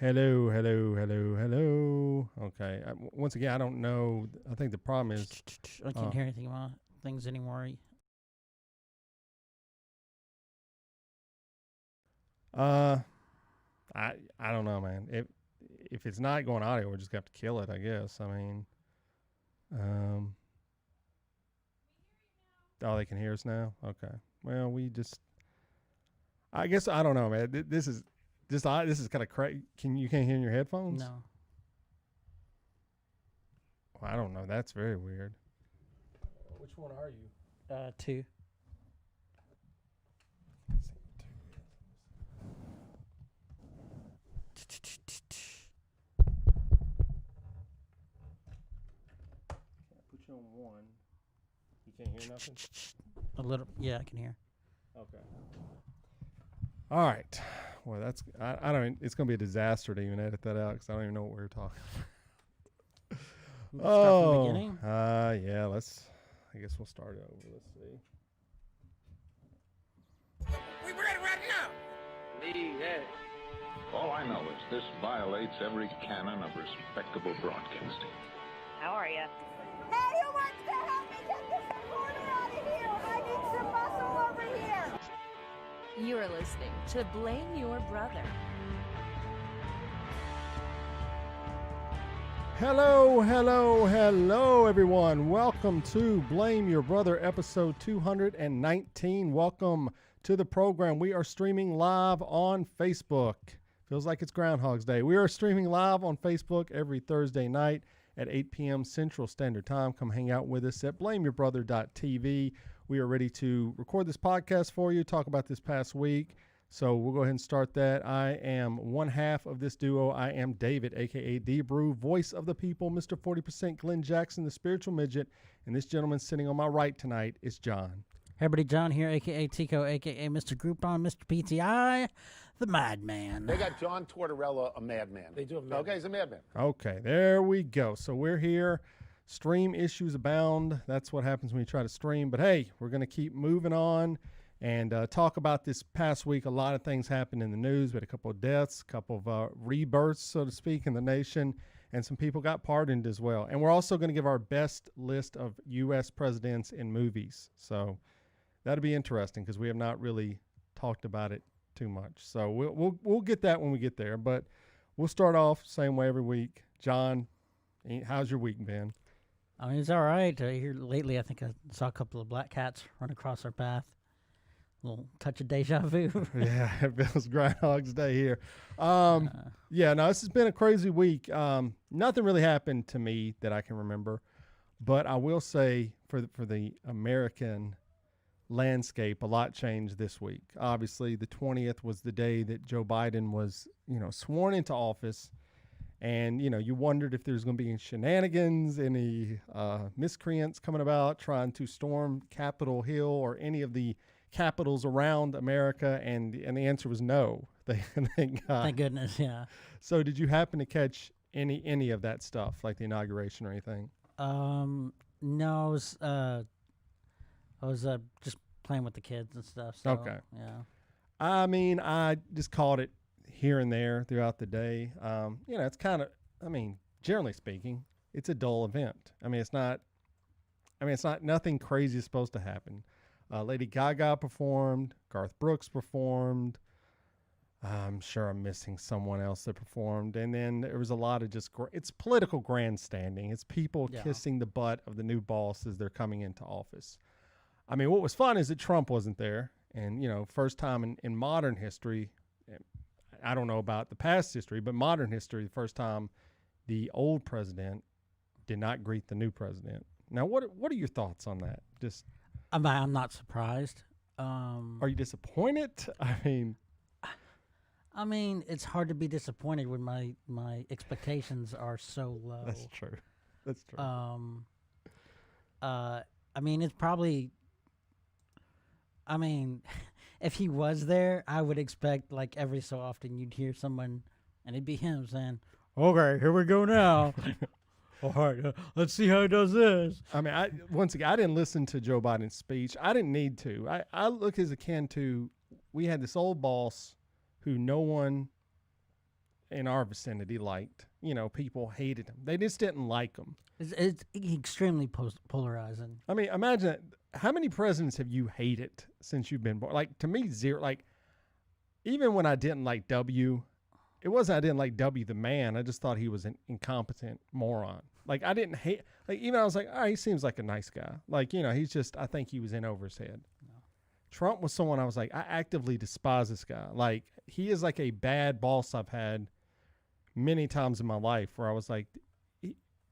Hello, hello, hello, hello. Okay. Once again, I don't know. I think the problem is I can't hear anything about things anymore. I I don't know, man. If it's not going audio, we're just gonna have to kill it, I guess. I mean, um, oh, they can hear us now. Okay. Well, I guess I don't know, man. This is this is kind of crazy. Can't hear in your headphones? No. Well, I don't know. That's very weird. Which one are you? 2. Put you on one. You can't hear nothing? A little. Yeah, I can hear. Okay. All right. Well, I don't. It's gonna be a disaster to even edit that out because I don't even know what we were talking about. Start from the beginning. Yeah. I guess we'll start it over. Let's see. We ready right now. Yeah. All I know is this violates every canon of respectable broadcasting. How are you? Hey, who wants to help me get this recorder out of here? I need some muscle over here. You are listening to Blame Your Brother. Hello, hello, hello, everyone. Welcome to Blame Your Brother, episode 219. Welcome to the program. We are streaming live on Facebook. Feels like it's Groundhog's Day. We are streaming live on Facebook every Thursday night at 8 p.m. Central Standard Time. Come hang out with us at blameyourbrother.tv. We are ready to record this podcast for you, talk about this past week. So we'll go ahead and start that. I am one half of this duo. I am David, a.k.a. D-Brew, voice of the people, Mr. 40% Glenn Jackson, the spiritual midget. And this gentleman sitting on my right tonight is John. Hey, everybody, John here, a.k.a. Tico, a.k.a. Mr. Groupon, Mr. PTI, the Madman. They got John Tortorella, a madman. They do have a madman. Okay, he's a madman. Okay, there we go. So we're here. Stream issues abound. That's what happens when you try to stream. But hey, we're going to keep moving on and talk about this past week. A lot of things happened in the news. We had a couple of deaths, a couple of rebirths, so to speak, in the nation. And some people got pardoned as well. And we're also going to give our best list of U.S. presidents in movies. So that'll be interesting because we have not really talked about it too much. So we'll get that when we get there. But we'll start off same way every week. John, how's your week been? I mean, it's all right. Here lately, I think I saw a couple of black cats run across our path. A little touch of deja vu. Yeah, it feels Groundhog's Day here. Yeah, no, this has been a crazy week. Nothing really happened to me that I can remember. But I will say for the American landscape, a lot changed this week. Obviously, the 20th was the day that Joe Biden was, sworn into office. And, you wondered if there's going to be any shenanigans, any miscreants coming about trying to storm Capitol Hill or any of the capitals around America. And the answer was no. Thank God. Thank goodness, yeah. So did you happen to catch any of that stuff, like the inauguration or anything? No, I was just playing with the kids and stuff. So, Okay. Yeah. I mean, I just caught it here and there throughout the day. It's kind of, generally speaking, it's a dull event. It's not nothing crazy is supposed to happen. Lady Gaga performed, Garth Brooks performed. I'm sure I'm missing someone else that performed. And then there was a lot of it's political grandstanding. It's people kissing the butt of the new boss as they're coming into office. What was fun is that Trump wasn't there. And, first time in modern history, I don't know about the past history, but modern history, the first time the old president did not greet the new president. Now, what are your thoughts on that? Just, I'm not surprised. are you disappointed? It's hard to be disappointed when my expectations are so low. That's true. That's true. It's probably. If he was there, I would expect like every so often you'd hear someone, and it'd be him saying, "Okay, here we go now. All right, let's see how he does this." Once again, I didn't listen to Joe Biden's speech. I didn't need to. I look as akin to, we had this old boss who no one in our vicinity liked. You know, people hated him. They just didn't like him. It's extremely polarizing. I mean, imagine how many presidents have you hated since you've been born? Like, to me, zero. Like, even when I didn't like W, it wasn't I didn't like W the man. I just thought he was an incompetent moron. Like, I didn't hate. Like, even I was like, he seems like a nice guy. Like, you know, he's just. I think he was in over his head. No. Trump was someone I was like, I actively despise this guy. Like, he is like a bad boss I've had many times in my life where I was like,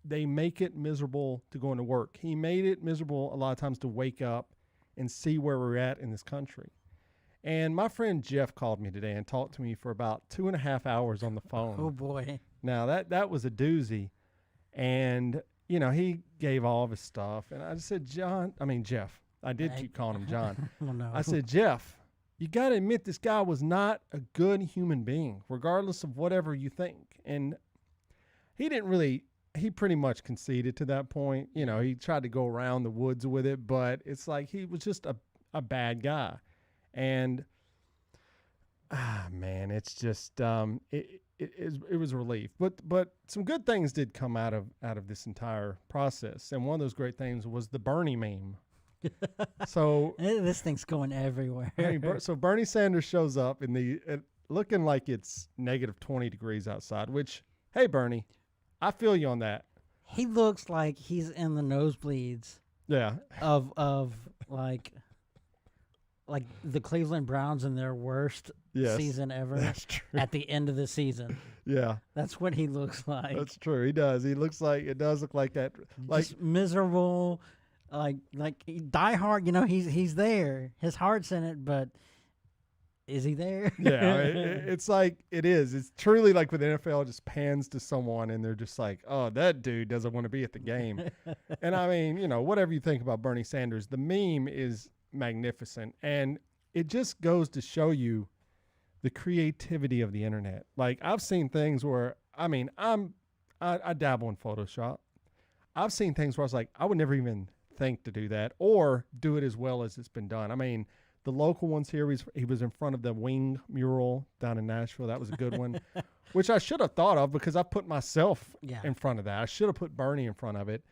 they make it miserable to go into work. He made it miserable a lot of times to wake up and see where we're at in this country. And my friend Jeff called me today and talked to me for about 2.5 hours on the phone. Oh, boy. Now, that was a doozy. And, you know, he gave all of his stuff. And I just said, Jeff. I did keep calling him John. Oh, no. I said, Jeff, you got to admit this guy was not a good human being, regardless of whatever you think. And he pretty much conceded to that point. You know, he tried to go around the woods with it, but it's like he was just a bad guy. And, man, it's just, it was relief. But some good things did come out of this entire process. And one of those great things was the Bernie meme. So this thing's going everywhere. I mean, so Bernie Sanders shows up in looking like it's negative 20 degrees outside, which, hey, Bernie, I feel you on that. He looks like he's in the nosebleeds. Yeah. Of like the Cleveland Browns in their worst season ever. That's true. At the end of the season. Yeah. That's what he looks like. That's true. He does. He looks like it does look like that. Like just miserable. Like Die Hard. You know, he's there. His heart's in it, but is he there? Yeah, it's like it is. It's truly like with the NFL, it just pans to someone and they're just like, oh, that dude doesn't want to be at the game. And I mean, you know, whatever you think about Bernie Sanders, the meme is magnificent. And it just goes to show you the creativity of the internet. Like, I've seen things where, I mean, I dabble in Photoshop. I've seen things where I was like, I would never even think to do that or do it as well as it's been done. I mean, the local ones here, he was in front of the Wing mural down in Nashville. That was a good one, which I should have thought of because I put myself in front of that. I should have put Bernie in front of it.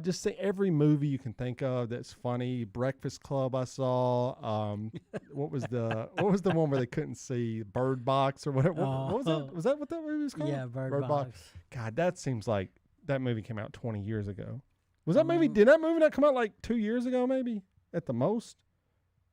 Just say every movie you can think of that's funny. Breakfast Club I saw. What was the one where they couldn't see? Bird Box or whatever. What was that? Was that what that movie was called? Yeah, Bird Box. God, that seems like that movie came out 20 years ago. Was that movie? Did that movie not come out like 2 years ago? Maybe at the most.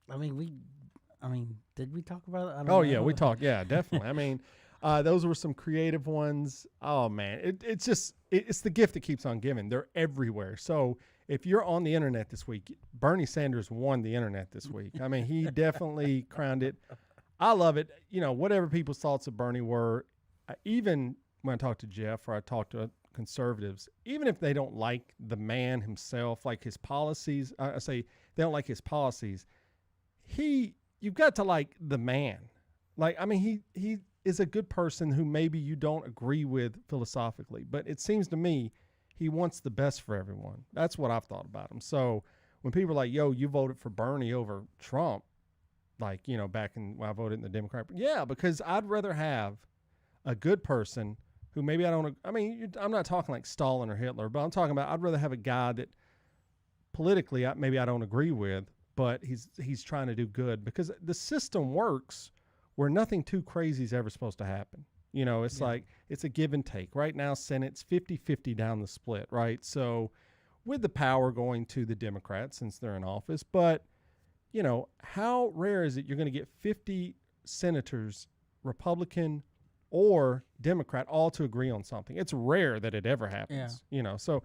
I mean, did we talk about it? I don't know. Yeah, we talked. Yeah, definitely. I mean, those were some creative ones. Oh man, it's just it's the gift that keeps on giving. They're everywhere. So if you're on the internet this week, Bernie Sanders won the internet this week. I mean, he definitely crowned it. I love it. You know, whatever people's thoughts of Bernie were, even when I talked to Jeff or I talked to conservatives, even if they don't like the man himself, like his policies, I say they don't like his policies. You've got to like the man. Like, I mean, he is a good person who maybe you don't agree with philosophically, but it seems to me he wants the best for everyone. That's what I've thought about him. So when people are like, yo, you voted for Bernie over Trump, like, you know, back when I voted in the Democrat, yeah, because I'd rather have a good person who maybe I'm not talking like Stalin or Hitler, but I'm talking about I'd rather have a guy that politically maybe I don't agree with, but he's trying to do good, because the system works where nothing too crazy is ever supposed to happen. You know, it's like it's a give and take. Right now, Senate's 50-50 down the split, right? So with the power going to the Democrats since they're in office, but, you know, how rare is it you're going to get 50 senators, Republican or Democrat, all to agree on something? It's rare that it ever happens, you know. So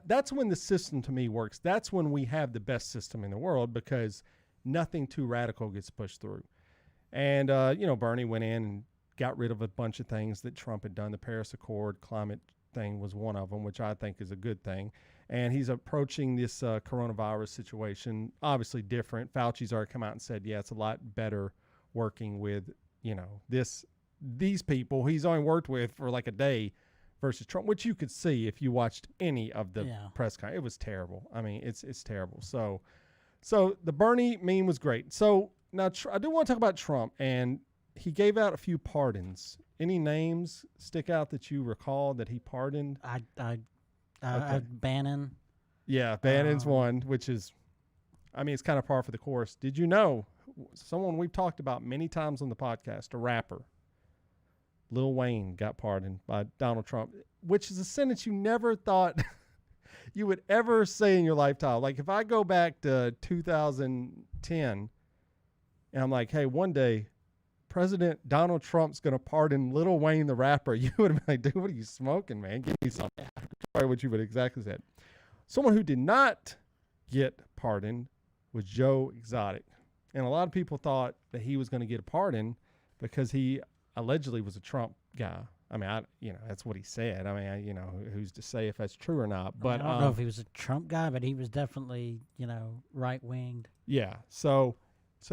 that's when the system to me works. That's when we have the best system in the world, because nothing too radical gets pushed through. And, you know, Bernie went in and got rid of a bunch of things that Trump had done. The Paris Accord climate thing was one of them, which I think is a good thing. And he's approaching this coronavirus situation obviously different. Fauci's already come out and said, yeah, it's a lot better working with, you know, these people he's only worked with for like a day versus Trump, which you could see if you watched any of the press conference. It was terrible. I mean, it's terrible. So the Bernie meme was great. So now I do want to talk about Trump, and he gave out a few pardons. Any names stick out that you recall that he pardoned? Bannon. Yeah, Bannon's one, which is, I mean, it's kind of par for the course. Did you know someone we've talked about many times on the podcast, a rapper, Lil Wayne, got pardoned by Donald Trump, which is a sentence you never thought you would ever say in your lifetime. Like if I go back to 2010 and I'm like, hey, one day President Donald Trump's going to pardon Lil Wayne the rapper, you would have been like, dude, what are you smoking, man? Give me something. Probably what you would exactly said. Someone who did not get pardoned was Joe Exotic. And a lot of people thought that he was going to get a pardon because he allegedly was a Trump guy. I mean, that's what he said. I mean, who's to say if that's true or not? But I don't know if he was a Trump guy, but he was definitely, right-winged. Yeah. So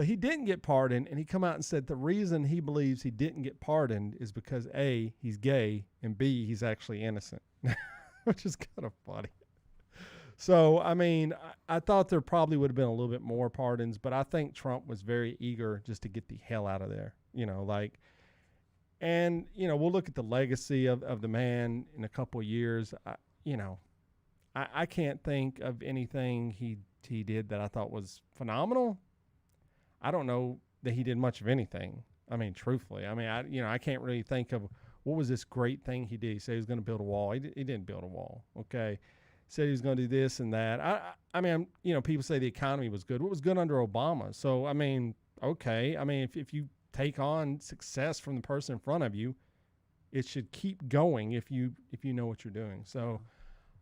he didn't get pardoned, and he come out and said the reason he believes he didn't get pardoned is because A, he's gay, and B, he's actually innocent, which is kind of funny. So, I mean, I thought there probably would have been a little bit more pardons, but I think Trump was very eager just to get the hell out of there, and, we'll look at the legacy of the man in a couple of years. I can't think of anything he did that I thought was phenomenal. I don't know that he did much of anything. I mean, truthfully, I can't really think of what was this great thing he did. He said he was going to build a wall. He didn't build a wall. Okay. Said he was going to do this and that. I mean, people say the economy was good. What was good under Obama? So, I mean, okay. I mean, if you take on success from the person in front of you, it should keep going if you know what you're doing. So,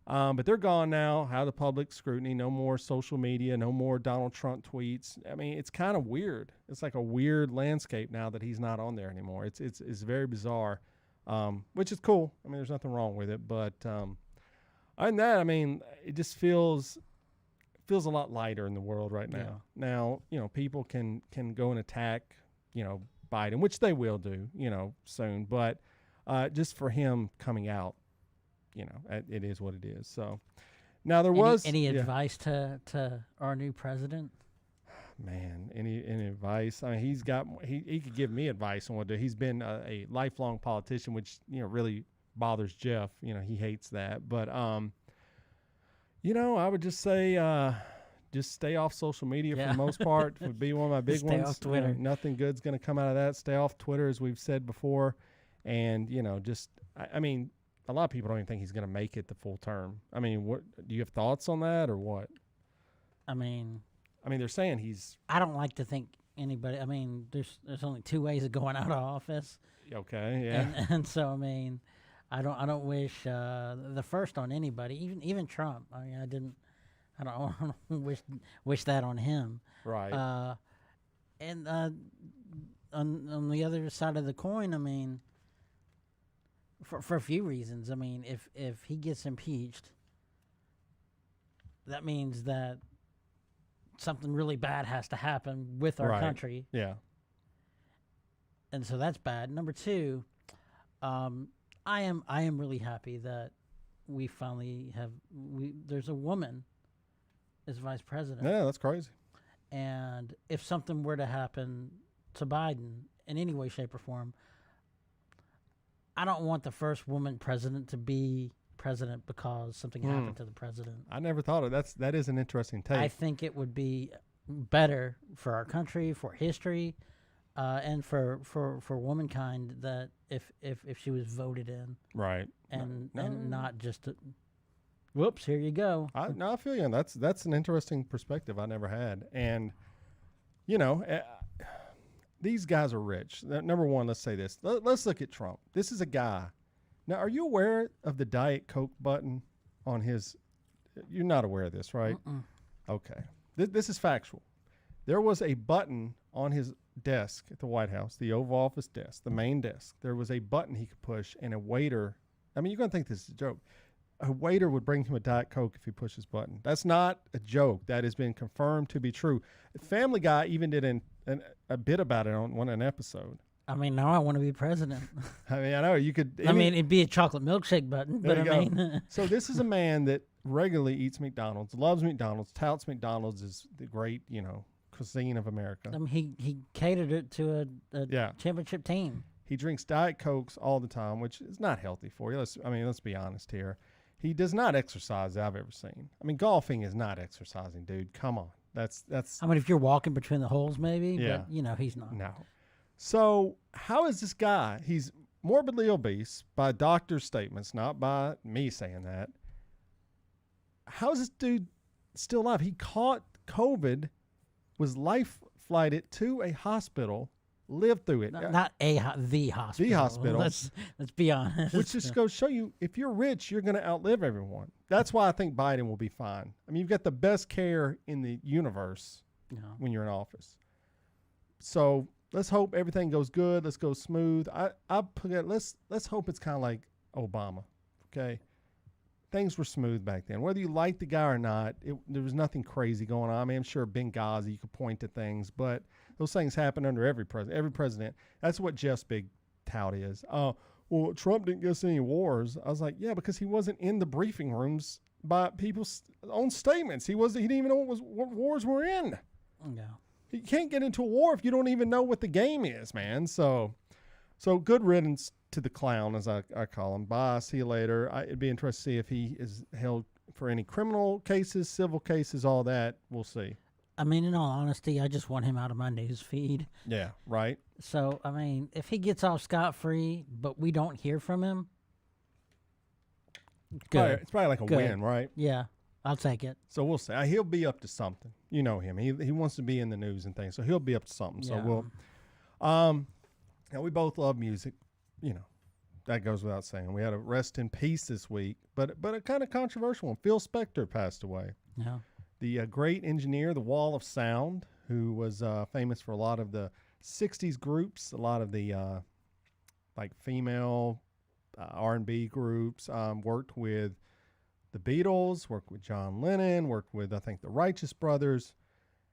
but they're gone now, out of the public scrutiny. No more social media. No more Donald Trump tweets. I mean, it's kind of weird. It's like a weird landscape now that he's not on there anymore. It's very bizarre, which is cool. I mean, there's nothing wrong with it, but other than that, I mean, it just feels a lot lighter in the world right now. Yeah. Now, people can go and attack, Biden, which they will do, soon. But just for him coming out, it is what it is. So now there was any advice to our new president? Man, any advice? I mean, he could give me advice on what to do. He's been a lifelong politician, which really bothers Jeff. He hates that. But I would just say just stay off social media for the most part. Would be one of my big ones. Stay off Twitter. Nothing good's going to come out of that. Stay off Twitter, as we've said before. And I mean, a lot of people don't even think he's going to make it the full term. I mean, what do you have thoughts on that or what? I mean, they're saying he's. I don't like to think anybody. I mean, there's only two ways of going out of office. Okay. Yeah. And so I mean, I don't wish the first on anybody, even Trump. I mean, I don't wish that on him. Right. And on the other side of the coin, I mean, for a few reasons. I mean, if he gets impeached, that means that something really bad has to happen with our country. Yeah. And so that's bad. Number two, I am really happy that we finally there's a woman as vice president. Yeah, that's crazy. And if something were to happen to Biden in any way, shape, or form, I don't want the first woman president to be president because something happened to the president. I never thought of that is an interesting take. I think it would be better for our country, for history, and for womankind that if she was voted in, right, and not just whoops, here you go. I feel you. That's an interesting perspective I never had, and these guys are rich. Number one, let's say this. Let's look at Trump. This is a guy. Now, are you aware of the Diet Coke button on his? You're not aware of this, right? Okay. This is factual. There was a button on his desk at the White House, the Oval Office desk, the main desk. There was a button he could push, and a waiter. I mean, you're going to think this is a joke. A waiter would bring him a Diet Coke if he pushed his button. That's not a joke. That has been confirmed to be true. Family Guy even did a bit about it on an episode. I mean, now I want to be president. I mean, I know you could. I mean, it'd be a chocolate milkshake button, but I mean. So this is a man that regularly eats McDonald's, loves McDonald's, touts McDonald's as the great, cuisine of America. I mean, he catered it to a Yeah. championship team. He drinks Diet Cokes all the time, which is not healthy for you. Let's be honest here. He does not exercise that I've ever seen. I mean, golfing is not exercising, dude. Come on. That's I mean, if you're walking between the holes, maybe. Yeah. But, you know, he's not. no. So how is this guy? He's morbidly obese by doctor's statements, not by me saying that. How is this dude still alive? He caught COVID, was life flighted to a hospital, lived through it. Not the hospital. The hospital. Let's be honest. Which just goes to show you, if you're rich, you're going to outlive everyone. That's why I think Biden will be fine. I mean, you've got the best care in the universe when you're in office. So let's hope everything goes good. Let's go smooth. Let's hope it's kind of like Obama. Okay, things were smooth back then. Whether you like the guy or not, there was nothing crazy going on. I mean, I'm sure Benghazi, you could point to things, but those things happen under every president. Every president. That's what Jeff's big tout is. Well, Trump didn't get us any wars. I was like, yeah, because he wasn't in the briefing rooms by people's own statements. He didn't even know what wars were in. Yeah. You can't get into a war if you don't even know what the game is, man. So good riddance to the clown, as I call him. Bye. See you later. It'd be interesting to see if he is held for any criminal cases, civil cases, all that. We'll see. I mean, in all honesty, I just want him out of my news feed. Yeah, right. So, I mean, if he gets off scot-free, but we don't hear from him, good. It's probably like a win, right? Yeah, I'll take it. So we'll see. He'll be up to something. You know him. He wants to be in the news and things, so he'll be up to something. Yeah. So we'll. Now we both love music. You know, that goes without saying. We had a rest in peace this week, but a kind of controversial one. Phil Spector passed away. Yeah. The great engineer, the Wall of Sound, who was famous for a lot of the 60s groups, a lot of the like female R&B groups, worked with the Beatles, worked with John Lennon, worked with, I think, the Righteous Brothers.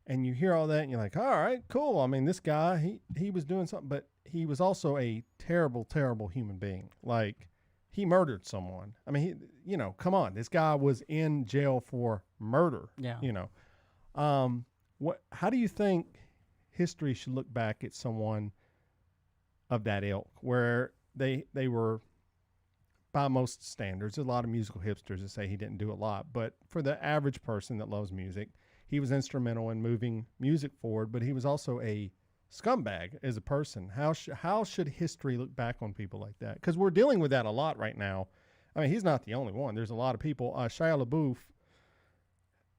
And you hear all that and you're like, all right, cool. I mean, this guy, he was doing something, but he was also a terrible, terrible human being. Like, he murdered someone. I mean, come on. This guy was in jail for murder. Yeah. How do you think history should look back at someone of that ilk, where they were, by most standards, there's a lot of musical hipsters that say he didn't do a lot, but for the average person that loves music, he was instrumental in moving music forward, but he was also a scumbag as a person. How should history look back on people like that? Because we're dealing with that a lot right now. I mean, he's not the only one. There's a lot of people. Shia LaBeouf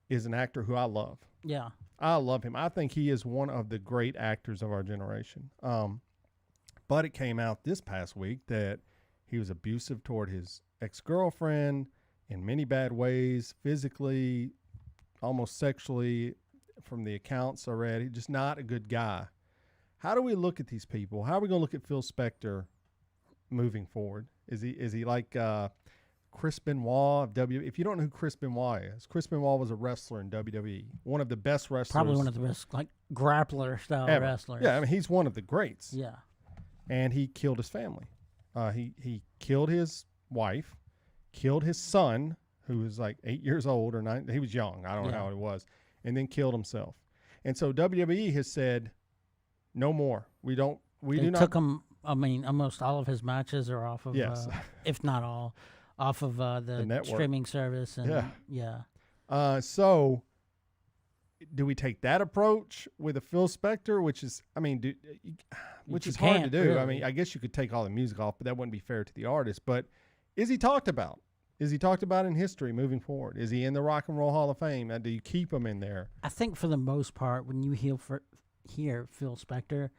is an actor who I love. Yeah. I love him. I think he is one of the great actors of our generation. But it came out this past week that he was abusive toward his ex-girlfriend in many bad ways, physically, almost sexually, from the accounts I read. He's just not a good guy. How do we look at these people? How are we going to look at Phil Spector moving forward? Is he like Chris Benoit of WWE? If you don't know who Chris Benoit is, Chris Benoit was a wrestler in WWE, one of the best wrestlers. Probably one of the best, like, grappler-style ever. wrestlers. Yeah, I mean, he's one of the greats. Yeah. And he killed his family. He killed his wife, killed his son, who was like 8 years old or 9. He was young. I don't know how he was. And then killed himself. And so WWE has said, no more. We do not. Took him, I mean, almost all of his matches are off of, Yes. if not all, off of the network. streaming service. And yeah. So do we take that approach with a Phil Spector, which is, I mean, which is hard to do. Really. I mean, I guess you could take all the music off, but that wouldn't be fair to the artist. But is he talked about? Is he talked about in history moving forward? Is he in the Rock and Roll Hall of Fame? Do you keep him in there? I think for the most part, when you hear Phil Spector,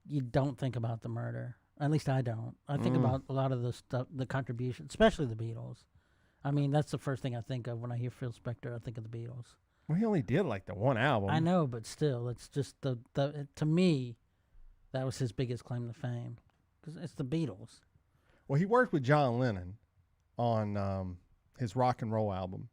you don't think about the murder. At least I don't. I think about a lot of the stuff, the contributions, especially the Beatles. I mean, that's the first thing I think of when I hear Phil Spector. I think of the Beatles. Well, he only did like the one album. I know, but still, it's just to me, that was his biggest claim to fame, because it's the Beatles. Well, he worked with John Lennon on his rock and roll album.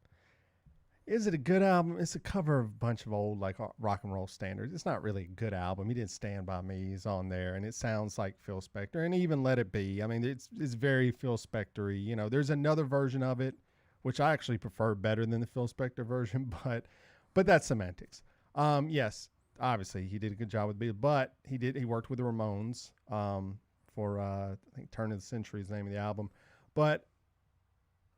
Is it a good album? It's a cover of a bunch of old like rock and roll standards. It's not really a good album. He didn't Stand By Me. He's on there, and it sounds like Phil Spector. And even Let It Be. I mean, it's very Phil Spector-y. You know, there's another version of it, which I actually prefer better than the Phil Spector version, but that's semantics. Yes, obviously he did a good job with the Beatles, but he worked with the Ramones for I think Turn of the Century is the name of the album. But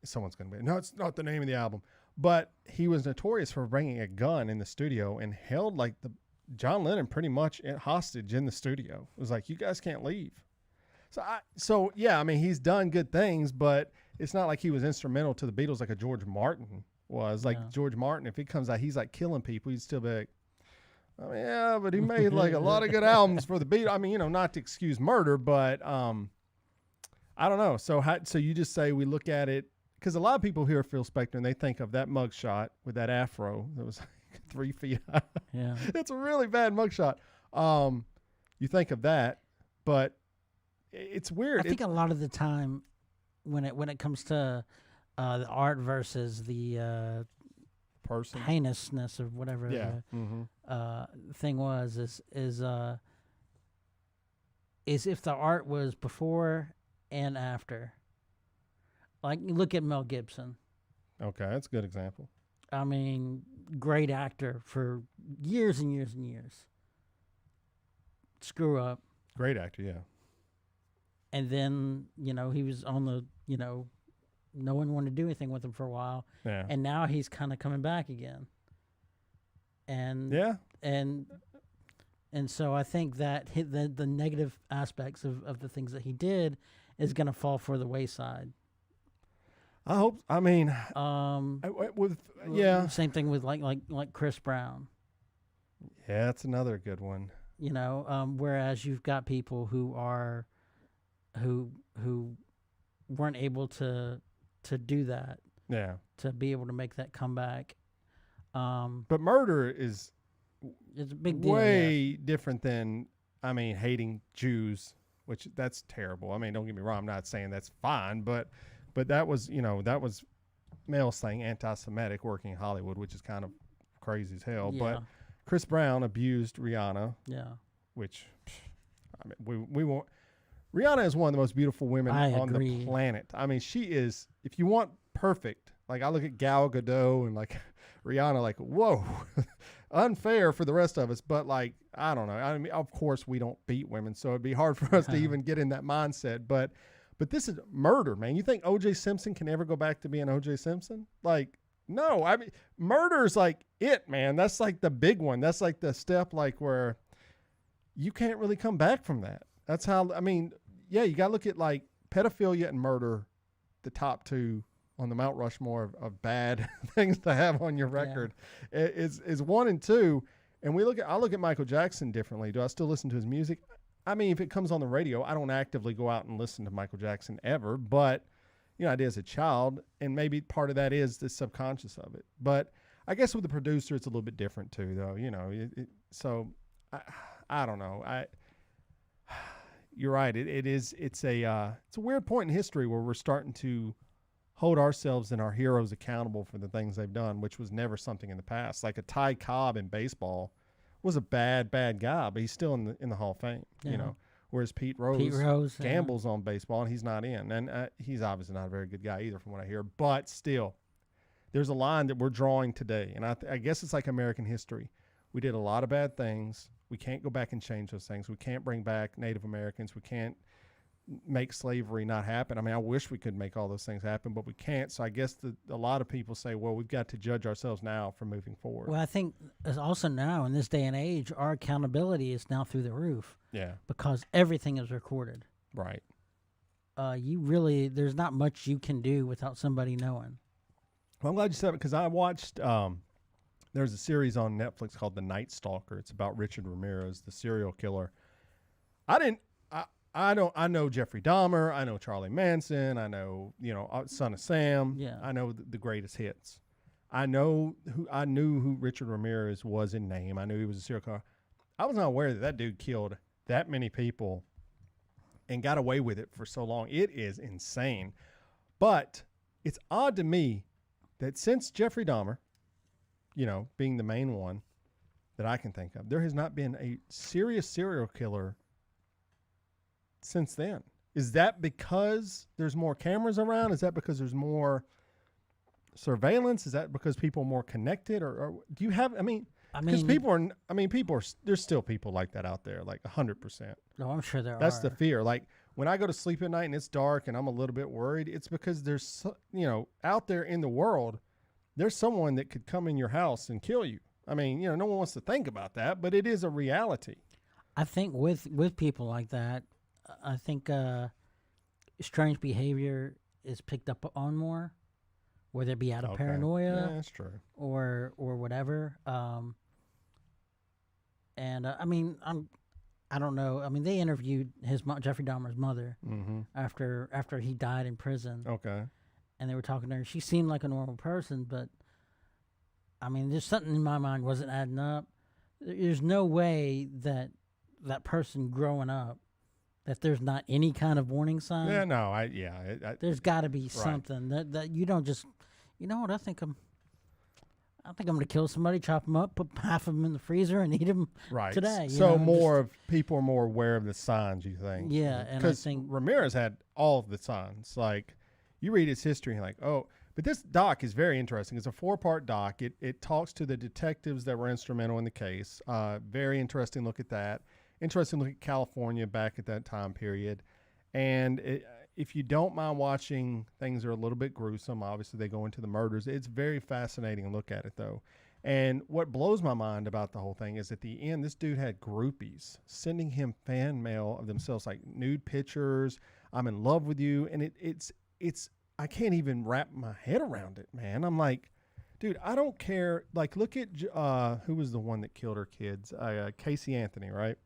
someone's going to be, no, it's not the name of the album. But he was notorious for bringing a gun in the studio and held like John Lennon pretty much hostage in the studio. It was like, you guys can't leave. So yeah, I mean, he's done good things, but it's not like he was instrumental to the Beatles like a George Martin was. Like George Martin, if he comes out, he's like killing people, he'd still be like, oh, yeah, but he made like a lot of good albums for the Beatles. I mean, not to excuse murder, but I don't know. So you just say we look at it, because a lot of people hear Phil Spector and they think of that mugshot with that afro that was like 3 feet high. Yeah, it's a really bad mugshot. You think of that, but it's weird. I think a lot of the time when it comes to the art versus the person heinousness of whatever the thing was is if the art was before and after. Like, look at Mel Gibson. Okay, that's a good example. I mean, great actor for years and years and years. Screw up. Great actor, yeah. And then, he was on the, no one wanted to do anything with him for a while. Yeah. And now he's kind of coming back again. And yeah. And so I think that the negative aspects of the things that he did is going to fall for the wayside. I hope. I mean, same thing with like Chris Brown. Yeah, that's another good one. Whereas you've got people who weren't able to do that. Yeah. To be able to make that comeback. But murder it's a big deal. Way different than hating Jews, which that's terrible. I mean, don't get me wrong. I'm not saying that's fine, but that was, that was males saying anti-Semitic working in Hollywood, which is kind of crazy as hell. Yeah. But Chris Brown abused Rihanna. Yeah. Which, we won't. Rihanna is one of the most beautiful women on the planet. I mean, she is, if you want perfect, like I look at Gal Gadot and like Rihanna, like, whoa, unfair for the rest of us. But like, I don't know. I mean, of course we don't beat women, so it'd be hard for us to even get in that mindset. But this is murder, man. You think O.J. Simpson can ever go back to being O.J. Simpson? Like, no. I mean, murder is like it, man. That's like the big one. That's like the step, like where you can't really come back from that. That's how. I mean, yeah, you got to look at like pedophilia and murder, the top two on the Mount Rushmore of bad things to have on your record. Yeah. Is 1 and 2, and I look at Michael Jackson differently. Do I still listen to his music? I mean, if it comes on the radio, I don't actively go out and listen to Michael Jackson ever, but, I did as a child, and maybe part of that is the subconscious of it. But I guess with the producer, it's a little bit different too, though, so I don't know. You're right. It's a weird point in history where we're starting to hold ourselves and our heroes accountable for the things they've done, which was never something in the past. Like a Ty Cobb in baseball was a bad guy, but he's still in the Hall of Fame, whereas Pete Rose gambles on baseball and he's not in. And he's obviously not a very good guy either from what I hear, but still there's a line that we're drawing today. And I guess it's like American history. We did a lot of bad things. We can't go back and change those things. We can't bring back Native Americans. We can't make slavery not happen. I mean, I wish we could make all those things happen, but we can't. So I guess a lot of people say, well, we've got to judge ourselves now for moving forward. Well, I think also now in this day and age, our accountability is now through the roof. Yeah. Because everything is recorded. Right. There's not much you can do without somebody knowing. Well, I'm glad you said it because I watched, there's a series on Netflix called The Night Stalker. It's about Richard Ramirez, the serial killer. I know Jeffrey Dahmer. I know Charlie Manson. I know, Son of Sam. Yeah. I know the greatest hits. I knew who Richard Ramirez was in name. I knew he was a serial killer. I was not aware that dude killed that many people and got away with it for so long. It is insane. But it's odd to me that since Jeffrey Dahmer, being the main one that I can think of, there has not been a serious serial killer since then. Is that because there's more cameras around? Is that because there's more surveillance? Is that because people are more connected? Or do you have, I Because mean, people are. There's still people like that out there, like 100%. no, I'm sure there That's are. the fear. Like when I go to sleep at night and it's dark and I'm a little bit worried, it's because there's, out there in the world, there's someone that could come in your house and kill you. I mean, no one wants to think about that, but it is a reality. I think with people like that, I think strange behavior is picked up on more, whether it be out of paranoia, Yeah, that's true. or whatever. I don't know. I mean, they interviewed Jeffrey Dahmer's mother after he died in prison. Okay. And they were talking to her. She seemed like a normal person, but I mean, there's something in my mind wasn't adding up. There's no way that person growing up, that there's not any kind of warning sign. Yeah, no, There's got to be something that you don't just, what, I think I'm going to kill somebody, chop them up, put half of them in the freezer, and eat them today. So people are more aware of the signs, you think? Yeah, and I think Ramirez had all of the signs. Like, you read his history, and you're like, oh. But this doc is very interesting. It's a 4-part doc. It talks to the detectives that were instrumental in the case. Very interesting look at that. Interesting look at California back at that time period. And if you don't mind watching things that are a little bit gruesome, obviously they go into the murders. It's very fascinating look at it, though. And what blows my mind about the whole thing is at the end, this dude had groupies sending him fan mail of themselves, like nude pictures. I'm in love with you. And it's I can't even wrap my head around it, man. I'm like, dude, I don't care. Like, look at who was the one that killed her kids? Casey Anthony, right?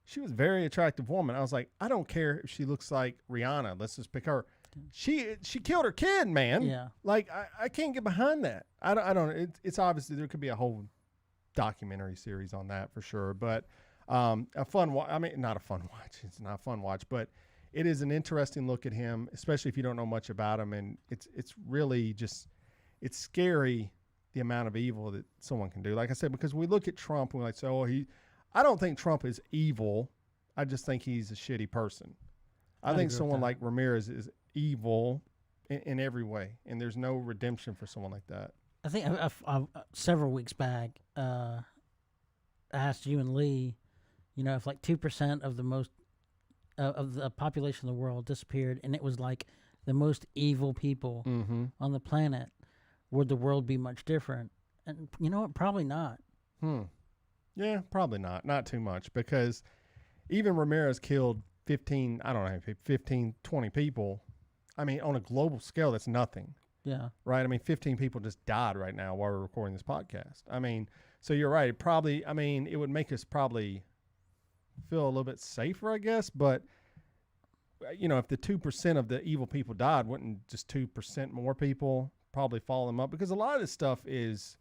She was a very attractive woman. I was like, I don't care if she looks like Rihanna. Let's just pick her. She killed her kid, man. Yeah. Like, I can't get behind that. I don't. It's obviously there could be a whole documentary series on that for sure. But a fun watch. I mean, not a fun watch. It's not a fun watch, but it is an interesting look at him, especially if you don't know much about him. And it's really just, it's scary the amount of evil that someone can do. Like I said, because we look at Trump and we're like, I don't think Trump is evil. I just think he's a shitty person. I think someone like Ramirez is evil in every way, and there's no redemption for someone like that. I think several weeks back, I asked you and Lee, if like 2% of the most of the population of the world disappeared, and it was like the most evil people on the planet, would the world be much different? And you know what? Probably not. Yeah, probably not. Not too much, because even Ramirez killed 15, 20 people. I mean, on a global scale, that's nothing. Yeah. Right? I mean, 15 people just died right now while we're recording this podcast. I mean, so you're right. It would make us probably feel a little bit safer, I guess. But, if the 2% of the evil people died, wouldn't just 2% more people probably follow them up? Because a lot of this stuff is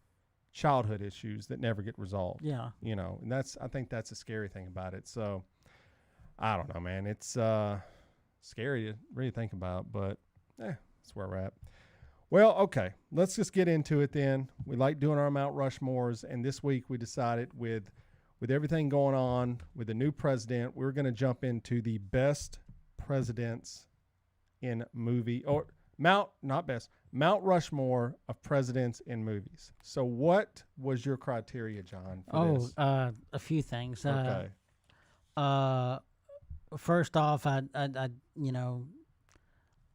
childhood issues that never get resolved. Yeah. And I think that's a scary thing about it. So I don't know, man. It's scary to really think about, but that's where we're at. Well, okay, let's just get into it then. We like doing our Mount Rushmores, and this week we decided with everything going on with the new president, we're going to jump into the best presidents in movie, or Mount Rushmore of presidents in movies. So what was your criteria, John, for this? A few things. Okay. First off, I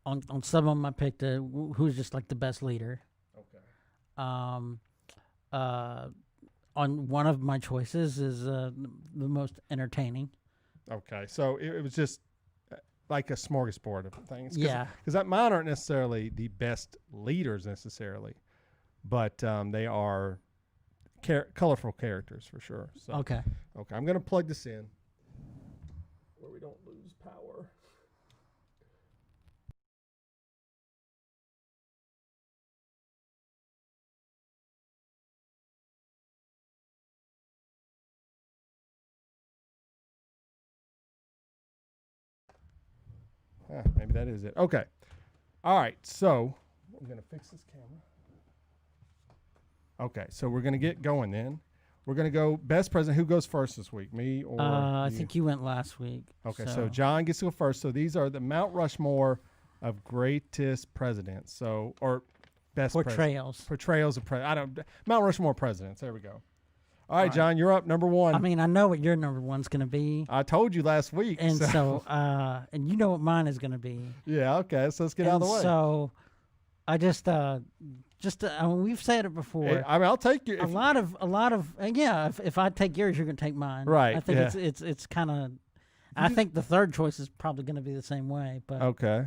on some of them I picked who's just like the best leader. Okay. On one of my choices is the most entertaining. Okay, so it was just like a smorgasbord of things. Yeah. Because mine aren't necessarily the best leaders necessarily, but they are colorful characters for sure. So, Okay, I'm going to plug this in where we don't lose power. Maybe that is it. Okay. All right. So I'm going to fix this camera. Okay. So we're going to get going then. We're going to go best president. Who goes first this week? Me or I think you went last week. Okay. So John gets to go first. So these are the Mount Rushmore of greatest presidents. Or best portrayals. Portrayals of presidents. Mount Rushmore presidents. There we go. All right, John, you're up. Number one. I mean, I know what your number one's going to be. I told you last week. And so and you know what mine is going to be. Yeah, okay. So let's get out of the way. So I just I mean, we've said it before. Hey, I mean, I'll take you. A lot of yeah. If I take yours, you're going to take mine. Right. I think it's kind of. I think the third choice is probably going to be the same way. But okay.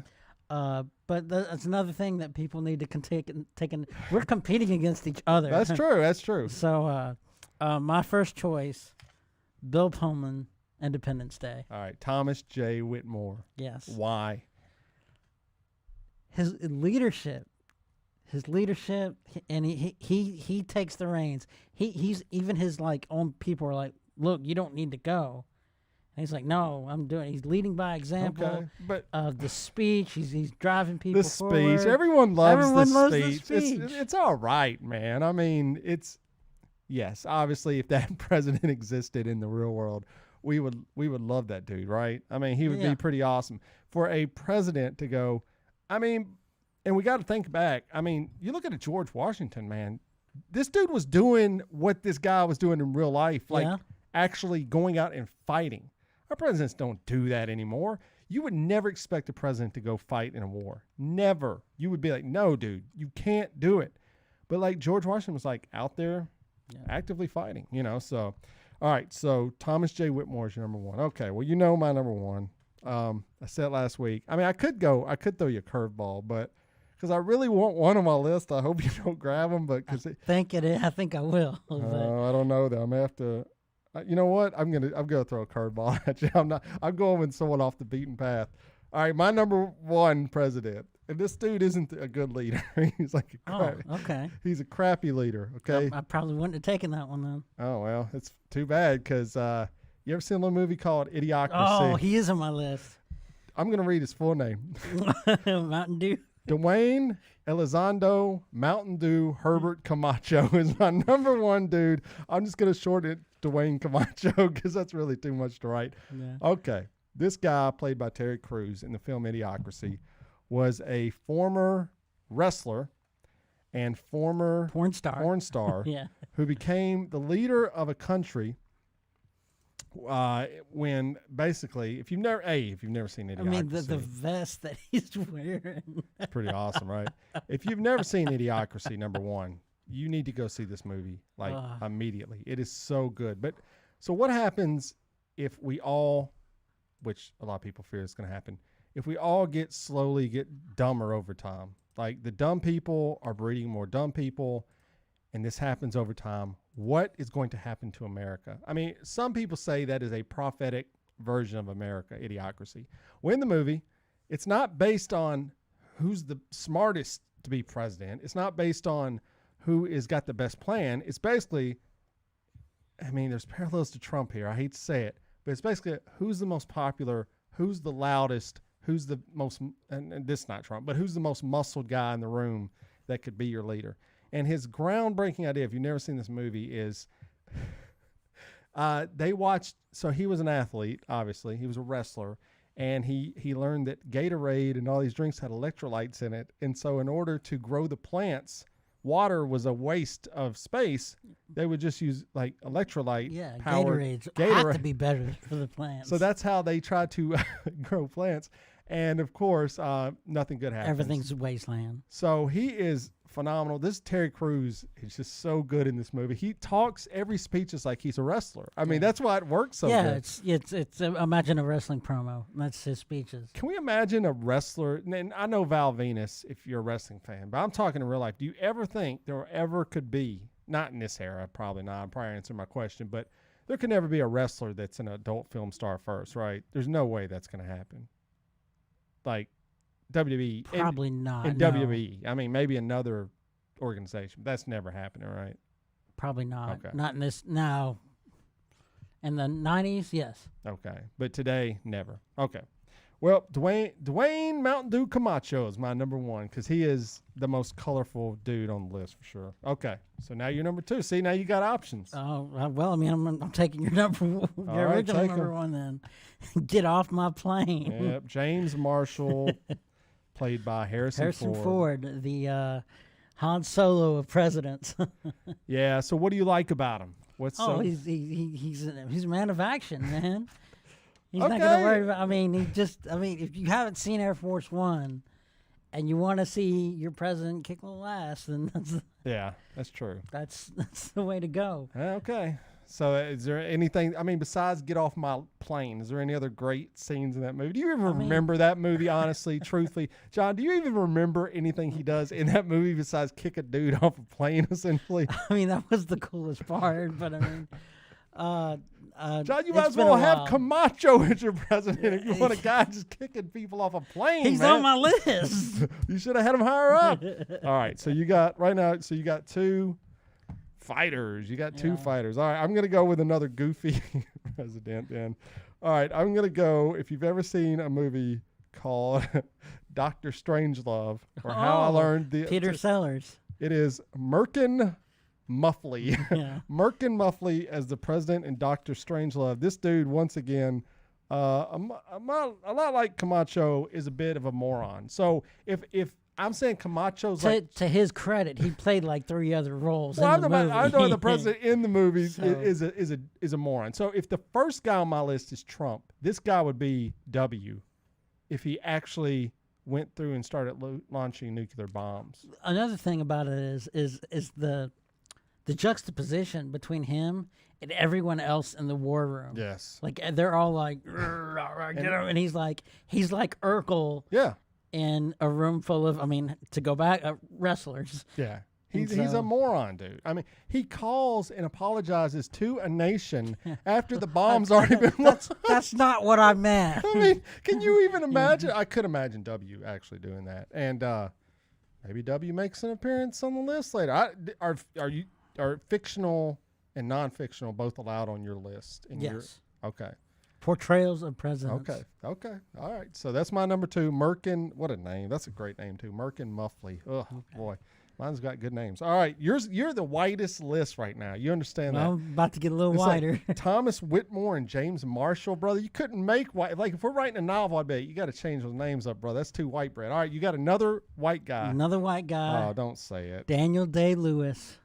But that's another thing that people need to take in. We're competing against each other. That's true. That's true. So, my first choice, Bill Pullman, Independence Day. All right, Thomas J. Whitmore. Yes. Why? His leadership, and he takes the reins. He's even his own people are like, look, you don't need to go. And he's like, no, I'm doing it. He's leading by example. Okay, but the speech, he's driving people forward. Speech. Everyone loves the speech. speech. It's all right, man. I mean, yes, obviously, if that president existed in the real world, we would love that dude, right? I mean, he would be pretty awesome. For a president to go, I mean, and we got to think back. I mean, you look at George Washington, man. This dude was doing what this guy was doing in real life, actually going out and fighting. Our presidents don't do that anymore. You would never expect a president to go fight in a war. Never. You would be like, no, dude, you can't do it. But George Washington was out there actively fighting, so. All right, so Thomas J. Whitmore is your number one. Okay, well, you know my number one. I said last week. I mean, I could throw you a curveball, but because I really want one on my list. I hope you don't grab them, but because I think I will. I don't know though. I'm gonna have to. You know what? I'm gonna throw a curveball at you. I'm going with someone off the beaten path. All right, my number one president, and this dude isn't a good leader. He's okay. He's a crappy leader. Okay. I probably wouldn't have taken that one then. Oh well, it's too bad because you ever seen a little movie called Idiocracy? Oh, he is on my list. I'm gonna read his full name. Mountain Dew. Dwayne Elizondo Mountain Dew Herbert Camacho is my number one dude. I'm just going to shorten it Dwayne Camacho because that's really too much to write. Yeah. Okay. This guy, played by Terry Crews in the film Idiocracy, was a former wrestler and former porn star yeah. who became the leader of a country when basically, if you've never seen Idiocracy. I mean, the vest that he's wearing. It's pretty awesome, right? If you've never seen Idiocracy, number one, you need to go see this movie immediately. It is so good. But so what happens if we all, which a lot of people fear is going to happen, if we all slowly get dumber over time? The dumb people are breeding more dumb people, and this happens over time. What is going to happen to America? I mean, some people say that is a prophetic version of America, Idiocracy. Well, in the movie, it's not based on who's the smartest to be president. It's not based on who has got the best plan. It's basically, I mean, there's parallels to Trump here. I hate to say it, but it's basically who's the most popular, who's the loudest, who's the most, and this is not Trump, but who's the most muscled guy in the room that could be your leader. And his groundbreaking idea, if you've never seen this movie, is they watched. So he was an athlete, obviously. He was a wrestler. And he learned that Gatorade and all these drinks had electrolytes in it. And so in order to grow the plants, water was a waste of space. They would just use electrolyte. Yeah, Gatorade have to be better for the plants. So that's how they try to grow plants. And of course, nothing good happens. Everything's wasteland. So he is phenomenal. This Terry Crews is just so good in this movie. He talks, every speech is like he's a wrestler. I mean, that's why it works so good. Yeah, it's imagine a wrestling promo. That's his speeches. Can we imagine a wrestler? And I know Val Venus, if you're a wrestling fan, but I'm talking in real life. Do you ever think there ever could be, not in this era, probably not, I'm probably answering my question, but there could never be a wrestler that's an adult film star first, right? There's no way that's going to happen. WWE. Probably not. In WWE. I mean, maybe another organization. But that's never happening, right? Probably not. Okay. Not in this now. In the 90s, yes. Okay. But today, never. Okay. Well, Dwayne Mountain Dew Camacho is my number one because he is the most colorful dude on the list for sure. Okay. So now you're number two. See, now you got options. Oh, well, I mean, I'm taking your number one, your original number one then. Get off my plane. Yep. James Marshall, played by Harrison Ford, the Han Solo of presidents. Yeah. So what do you like about him? What's Oh, so? he's a man of action, man. He's not Okay. gonna worry about. I mean, if you haven't seen Air Force One, and you want to see your president kick a little ass, then Yeah, that's true. that's the way to go. Okay. So is there anything, I mean, besides Get Off My Plane, is there any other great scenes in that movie? Do you even remember that movie, honestly, truthfully? John, do you even remember anything he does in that movie besides kick a dude off a plane, essentially? I mean, that was the coolest part. But I mean, John, you might as well have Camacho as your president if you want a guy just kicking people off a plane, He's man. on my list. You should have had him higher up. All right, so you got, right now, so you got two fighters. You got two fighters. All right, I'm going to go with another goofy president then. All right, I'm going to go, if you've ever seen a movie called Dr. Strangelove, or How I Learned the... Peter Sellers. It is Merkin Muffley. Yeah. Merkin Muffley as the president in Dr. Strangelove. This dude, once again, a lot like Camacho, is a bit of a moron. So if I'm saying Camacho's To his credit, he played like 3 other roles well, in the movie. I know the president in the movies So- is a moron. So if the first guy on my list is Trump, this guy would be W if he actually went through and started launching nuclear bombs. Another thing about it is the juxtaposition between him and everyone else in the war room. Yes. Like they're all like, and he's like Urkel. Yeah. In a room full of, I mean, to go back, wrestlers. Yeah. He's a moron, dude. I mean, he calls and apologizes to a nation after the bomb's already been launched. That's not what I meant. I mean, can you even imagine? I could imagine W actually doing that. And maybe W makes an appearance on the list later. Are fictional and non-fictional both allowed on your list? Yes. Okay. Portrayals of presidents. Okay. All right. So that's my number 2. Merkin. What a name. That's a great name, too. Merkin Muffley. Oh, boy. Mine's got good names. All right. You're the whitest list right now. You understand that? I'm about to get a little It's wider. Like Thomas Whitmore and James Marshall, brother. You couldn't make white. Like, if we're writing a novel, I bet you got to change those names up, brother. That's too white bread. All right. You got another white guy. Another white guy. Oh, don't say it. Daniel Day-Lewis.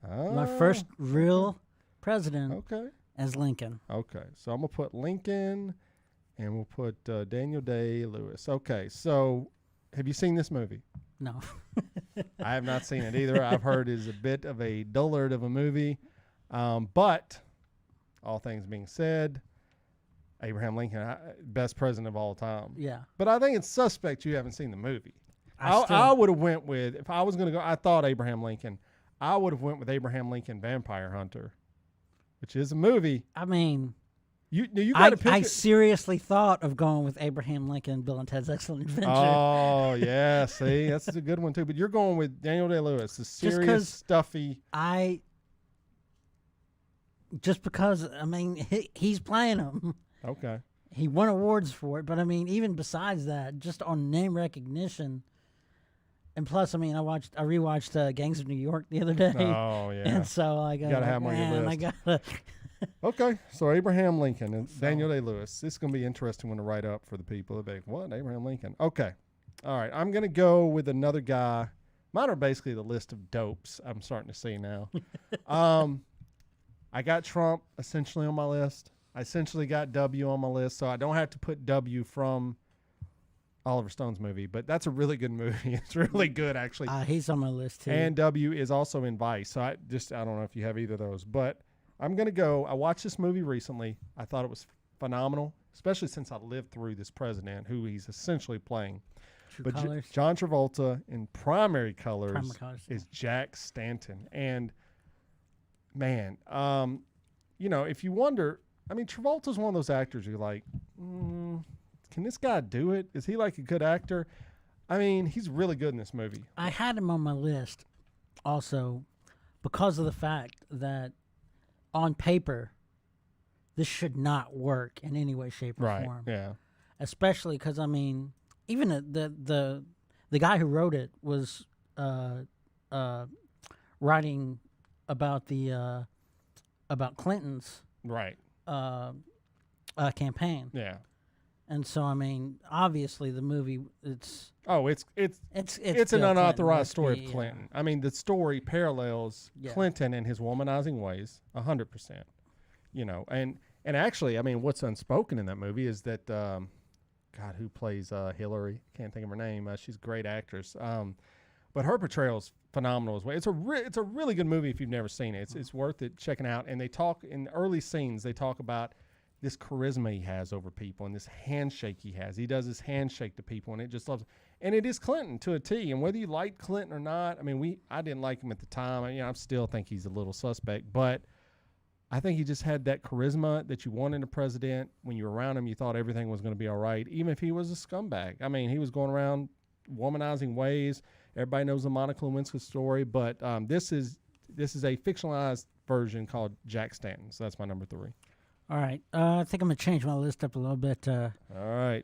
Oh, My first real president Okay. as Lincoln. Okay. So I'm going to put Lincoln and we'll put Daniel Day-Lewis. Okay. So have you seen this movie? No. I have not seen it either. I've heard it's a bit of a dullard of a movie. But all things being said, Abraham Lincoln, best president of all time. Yeah. But I think it's suspect you haven't seen the movie. I would have went with, if I was going to go, I thought Abraham Lincoln. I would have went with Abraham Lincoln Vampire Hunter, which is a movie. I mean, you got to pick I it. seriously thought of going with Abraham Lincoln, Bill and Ted's Excellent Adventure. Oh, yeah. See, that's a good one, too. But you're going with Daniel Day-Lewis, the serious, stuffy. Just because, I mean, he's playing him. Okay. He won awards for it. But, I mean, even besides that, just on name recognition. And plus, I mean, I rewatched Gangs of New York the other day. Oh, yeah. And so, like, You gotta have him on your list. I gotta. Okay, so Abraham Lincoln and Daniel Day-Lewis. This is going to be interesting one to write up for the people. They're like, what? Abraham Lincoln? Okay. All right, I'm going to go with another guy. Mine are basically the list of dopes I'm starting to see now. I got Trump essentially on my list. I essentially got W on my list, so I don't have to put W from Oliver Stone's movie, but that's a really good movie. It's really good, actually. He's on my list, too. And W is also in Vice, so I don't know if you have either of those, but I'm going to go. I watched this movie recently. I thought it was phenomenal, especially since I lived through this president who he's essentially playing. True Colors. John Travolta in primary colors, Yeah. is Jack Stanton. And, man, if you wonder, I mean, Travolta's one of those actors you're like, can this guy do it? Is he like a good actor? I mean, he's really good in this movie. I had him on my list also because of the fact that on paper, this should not work in any way, shape, or form. Yeah. Especially because, I mean, even the guy who wrote it was writing about about Clinton's Right. campaign. Yeah. And so, I mean, obviously, the movie it's it's an Bill unauthorized Clinton. story Let's of be- Clinton. I mean, the story parallels Yeah. Clinton and his womanizing ways 100%. And actually, I mean, what's unspoken in that movie is that God, who plays Hillary? Can't think of her name. She's a great actress. But her portrayal is phenomenal as well. It's a really good movie if you've never seen it. It's worth it checking out. And they talk in the early scenes. They talk about this charisma he has over people and this handshake he has. He does this handshake to people, and it just loves. And it is Clinton to a T. And whether you like Clinton or not, I mean, I didn't like him at the time. I still think he's a little suspect, but I think he just had that charisma that you want in a president. When you're around him, you thought everything was going to be all right, even if he was a scumbag. I mean, he was going around womanizing ways. Everybody knows the Monica Lewinsky story, but this is a fictionalized version called Jack Stanton. So that's my number 3. All right. I think I'm going to change my list up a little bit. All right.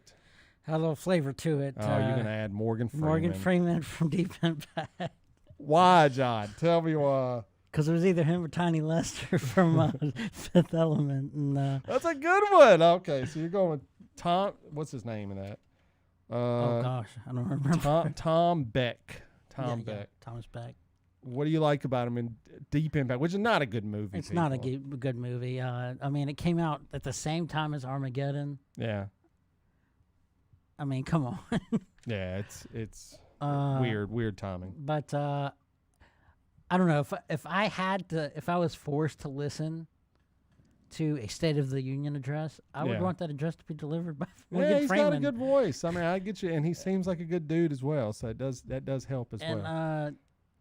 Had a little flavor to it. Oh, you're going to add Morgan Freeman. Morgan Freeman from Deep Impact. Why, John? Tell me why. Because it was either him or Tiny Lester from Fifth Element. And, that's a good one. Okay, so you're going with Tom. What's his name in that? oh, gosh. I don't remember. Tom Beck. Tom Yeah, Beck. Thomas Beck. What do you like about him in Deep Impact, which is not a good movie? It's not a good movie. I mean, it came out at the same time as Armageddon. Yeah. I mean, come on. Yeah, it's weird timing. But I don't know if I was forced to listen to a State of the Union address, I would want that address to be delivered by Morgan he's Freeman. got a good voice. I mean, I get you, and he seems like a good dude as well. So that does help as well. And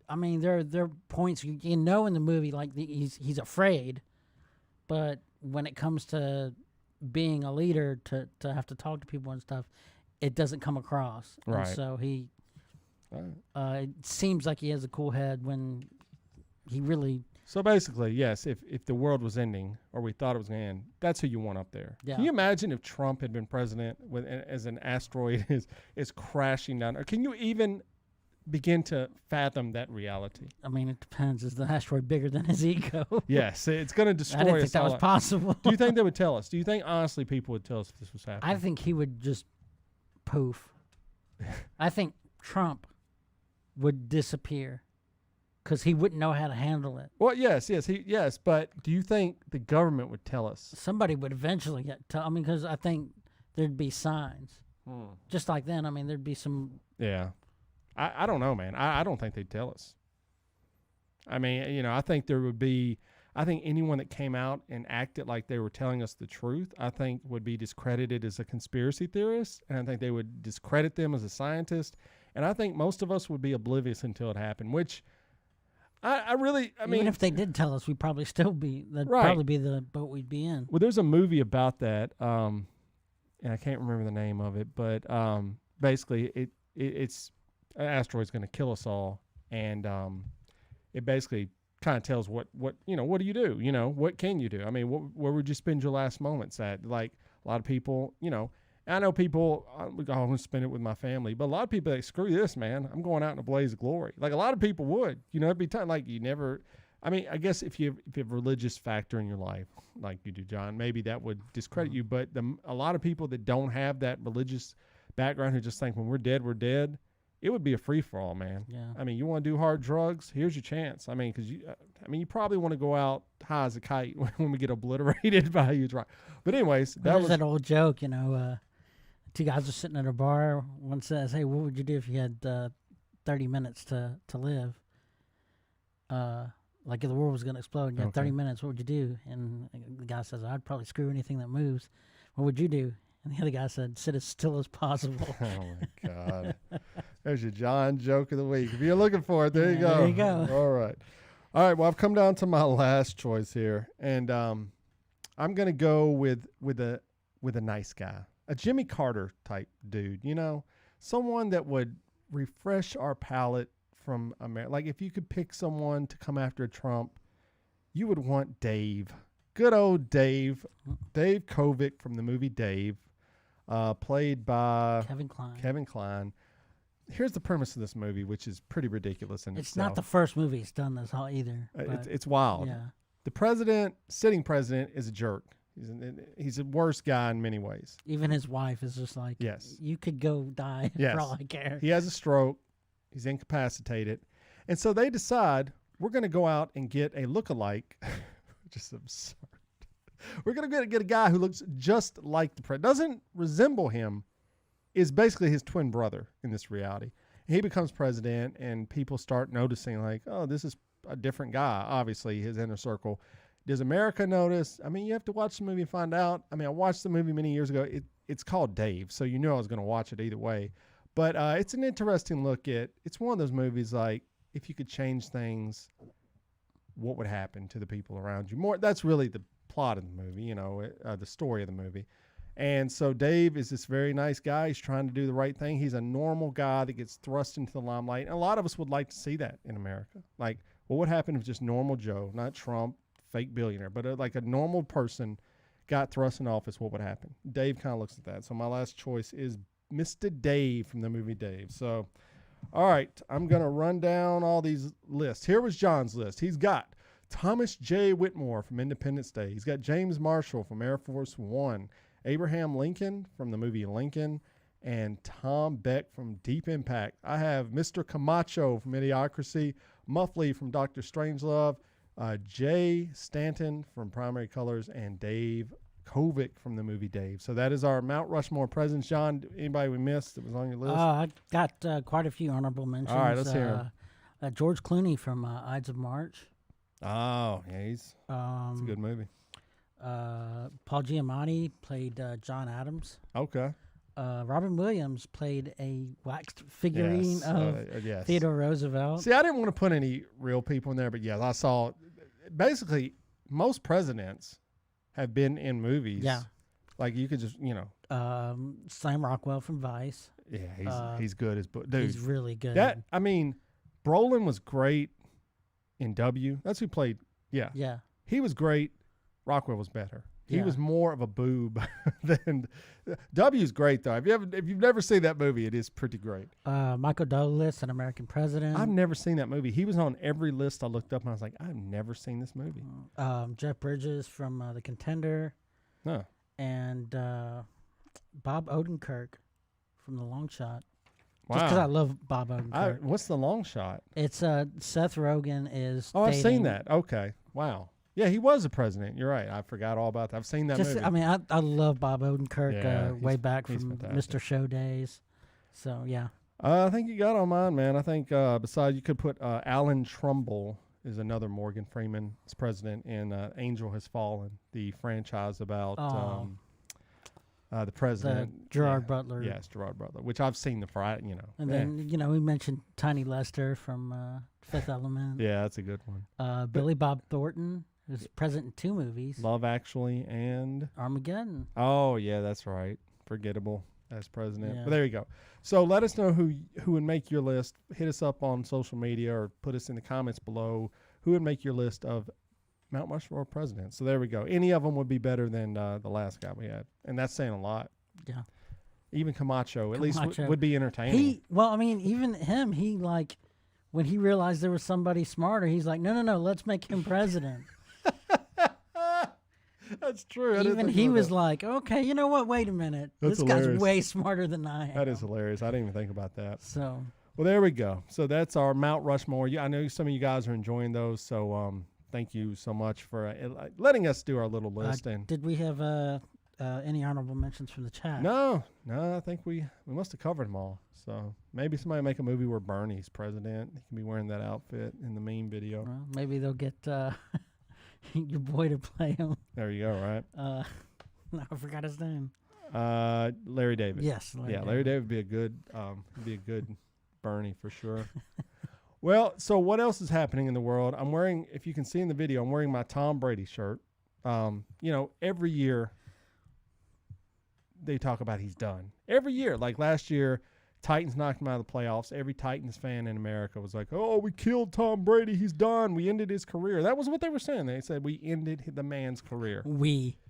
I mean, there are points you know in the movie like he's afraid, but when it comes to being a leader to have to talk to people and stuff, it doesn't come across. Right. And so it seems like he has a cool head when he really. So basically, yes, if the world was ending or we thought it was going to end, that's who you want up there. Yeah. Can you imagine if Trump had been president as an asteroid is crashing down? Or can you even begin to fathom that reality? I mean, it depends. Is the asteroid bigger than his ego? Yes, it's going to destroy us. I didn't think that was all. possible. Do you think they would tell us? Do you think, honestly, people would tell us if this was happening? I think he would just poof. I think Trump would disappear because he wouldn't know how to handle it. Well, yes, but do you think the government would tell us? Somebody would eventually because I think there'd be signs. Just like then, I mean, there'd be some. Yeah. I don't know, man. I don't think they'd tell us. I mean, I think there would be. I think anyone that came out and acted like they were telling us the truth, I think would be discredited as a conspiracy theorist, and I think they would discredit them as a scientist, and I think most of us would be oblivious until it happened, which I mean, even if they did tell us, we'd probably still be. That'd probably be the boat we'd be in. Well, there's a movie about that, and I can't remember the name of it, but basically it's an asteroid's going to kill us all, and it basically kind of tells what do you do? What can you do? I mean, where would you spend your last moments at? Like a lot of people, I know people, I'm going to spend it with my family, but a lot of people like, screw this, man. I'm going out in a blaze of glory. Like a lot of people would, it'd be time like you never. I mean, I guess if you have a religious factor in your life, like you do, John, maybe that would discredit you. But a lot of people that don't have that religious background who just think when we're dead, it would be a free for all, man. Yeah. I mean, you want to do hard drugs? Here's your chance. I mean, because you probably want to go out high as a kite when we get obliterated by a huge rock. But anyways, There's that old joke, two guys are sitting at a bar. One says, "Hey, what would you do if you had 30 minutes to live? Like if the world was going to explode and you had 30 minutes, what would you do?" And the guy says, "I'd probably screw anything that moves." "What would you do?" And the other guy said, "Sit as still as possible." Oh, my God. There's your John joke of the week. If you're looking for it, there you go. There you go. All right. Well, I've come down to my last choice here, and I'm going to go with a nice guy, a Jimmy Carter type dude, someone that would refresh our palate from America. Like if you could pick someone to come after Trump, you would want Dave. Good old Dave Kovic from the movie Dave. Played by Kevin Kline. Here's the premise of this movie, which is pretty ridiculous in itself. It's not the first movie he's done this either. It's wild. Yeah. The sitting president, is a jerk. He's a worse guy in many ways. Even his wife is just like, Yes. you could go die Yes. for all I care. He has a stroke. He's incapacitated. And so they decide we're going to go out and get a lookalike, which is absurd. We're going to get a guy who looks just like the president, doesn't resemble him, is basically his twin brother in this reality. He becomes president, and people start noticing, like, oh, this is a different guy, obviously, his inner circle. Does America notice? I mean, you have to watch the movie and find out. I mean, I watched the movie many years ago. It's called Dave, so you knew I was going to watch it either way. But it's an interesting look at, it's one of those movies like, if you could change things, what would happen to the people around you? That's really the plot of the movie, the story of the movie. And so Dave is this very nice guy. He's trying to do the right thing. He's a normal guy that gets thrust into the limelight. And a lot of us would like to see that in America. Like, what would happen if just normal Joe, not Trump, fake billionaire, but like a normal person got thrust in office? What would happen? Dave kind of looks at that. So my last choice is Mr. Dave from the movie Dave. So, all right, I'm going to run down all these lists. Here was John's list. He's got Thomas J. Whitmore from Independence Day. He's got James Marshall from Air Force One, Abraham Lincoln from the movie Lincoln, and Tom Beck from Deep Impact. I have Mr. Camacho from Idiocracy, Muffley from Dr. Strangelove, Jay Stanton from Primary Colors, and Dave Kovic from the movie Dave. So that is our Mount Rushmore presents. John, anybody we missed that was on your list? I got quite a few honorable mentions. All right, let's hear 'em. George Clooney from Ides of March. Oh, yeah, it's a good movie. Paul Giamatti played John Adams. Okay. Robin Williams played a waxed figurine of yes. Theodore Roosevelt. See, I didn't want to put any real people in there, but yes, I saw basically most presidents have been in movies. Yeah. Like you could just, Sam Rockwell from Vice. Yeah, he's good as dude. He's really good. Brolin was great in W. That's who played. Yeah. Yeah. He was great. Rockwell was better. He Yeah. was more of a boob than W's great though. If you've never seen that movie, it is pretty great. Michael Douglas, An American President. I've never seen that movie. He was on every list I looked up, and I was like, I've never seen this movie. Jeff Bridges from The Contender. Huh. And Bob Odenkirk from The Long Shot. Wow. Just because I love Bob Odenkirk. What's The Long Shot? It's Seth Rogen is. Oh, I've seen dating- that. Okay. Wow. Yeah, he was a president. You're right. I forgot all about that. I've seen that movie. I mean, I love Bob Odenkirk Yeah, way back he's from fantastic. Mr. Show days. So, yeah. I think you got on mine, man. I think besides you could put Alan Trumbull is another Morgan Freeman as president in Angel Has Fallen, the franchise about the president. Gerard Butler. Yes, Gerard Butler, which I've seen the Friday, And then, we mentioned Tiny Lester from Fifth Element. Yeah, that's a good one. Billy Bob Thornton is present in 2 movies. Love Actually and Armageddon. Oh, yeah, that's right. Forgettable as president. Yeah. But there you go. So let us know who would make your list. Hit us up on social media or put us in the comments below who would make your list of Mount Rushmore presidents. So there we go. Any of them would be better than the last guy we had. And that's saying a lot. Yeah. Even Camacho, at least Camacho. would be entertaining. Even him, he when he realized there was somebody smarter, he's like, no, let's make him president. That's true. Even he was like, okay, you know what? Wait a minute. That's this guy's hilarious. way smarter than I am. That is hilarious. I didn't even think about that. So, well, there we go. So that's our Mount Rushmore. Yeah, I know some of you guys are enjoying those. So thank you so much for letting us do our little list. And did we have any honorable mentions from the chat? No, I think we must have covered them all. So maybe somebody make a movie where Bernie's president. He can be wearing that outfit in the meme video. Well, maybe they'll get your boy to play him. There you go. Right. No, I forgot his name. Larry David. Yes. Larry David would be a good Bernie for sure. Well, so what else is happening in the world? I'm wearing, if you can see in the video, I'm wearing my Tom Brady shirt. Every year they talk about he's done. Every year, like last year, Titans knocked him out of the playoffs. Every Titans fan in America was like, oh, we killed Tom Brady. He's done. We ended his career. That was what they were saying. They said we ended the man's career.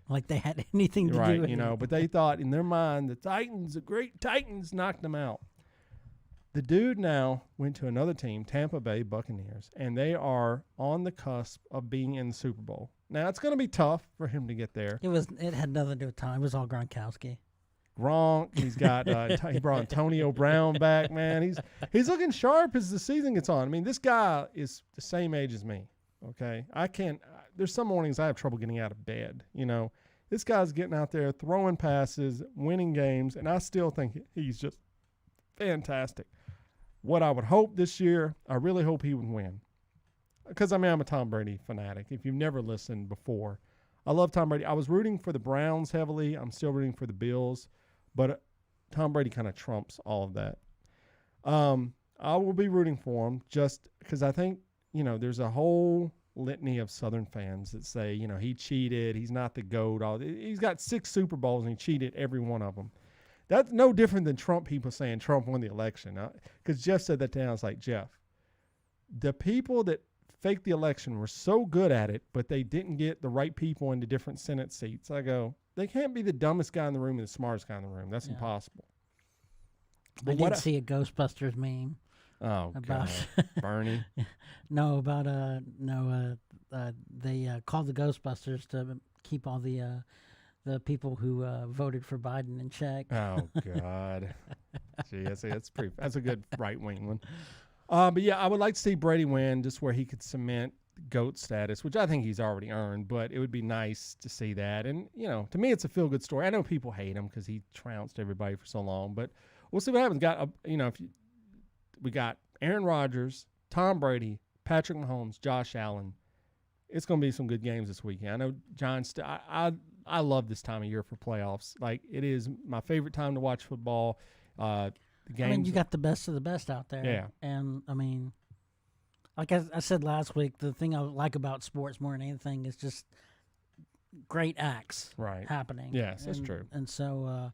Like they had anything to do with it. But they thought in their mind the great Titans knocked him out. The dude now went to another team, Tampa Bay Buccaneers, and they are on the cusp of being in the Super Bowl. Now it's going to be tough for him to get there. It had nothing to do with time. It was all Gronkowski. Gronk, he's got he brought Antonio Brown back, man. He's looking sharp as the season gets on. I mean, this guy is the same age as me. Okay, there's some mornings I have trouble getting out of bed. You know, this guy's getting out there throwing passes, winning games, and I still think he's just fantastic. What I would hope this year, I really hope he would win, because I'm a Tom Brady fanatic. If you've never listened before, I love Tom Brady. I was rooting for the Browns heavily. I'm still rooting for the Bills. But Tom Brady kind of trumps all of that. I will be rooting for him just because I think, there's a whole litany of Southern fans that say, he cheated. He's not the GOAT. He's got 6 Super Bowls and he cheated every one of them. That's no different than Trump people saying Trump won the election. Because Jeff said that today. I was like, Jeff, the people that faked the election were so good at it, but they didn't get the right people into different Senate seats. I go, they can't be the dumbest guy in the room and the smartest guy in the room. That's impossible. I did see a Ghostbusters meme. Oh, about God. Bernie? No, about they called the Ghostbusters to keep all the people who voted for Biden in check. Oh, God. Gee, that's a good right-wing one. But yeah, I would like to see Brady win, just where he could cement GOAT status, which I think he's already earned, but it would be nice to see that. And, to me, it's a feel-good story. I know people hate him because he trounced everybody for so long, but we'll see what happens. We got Aaron Rodgers, Tom Brady, Patrick Mahomes, Josh Allen. It's going to be some good games this weekend. I know John, I love this time of year for playoffs. Like, it is my favorite time to watch football. Games. You got the best of the best out there. Yeah. And, like I said last week, the thing I like about sports more than anything is just great acts happening. Yes, that's true. And so,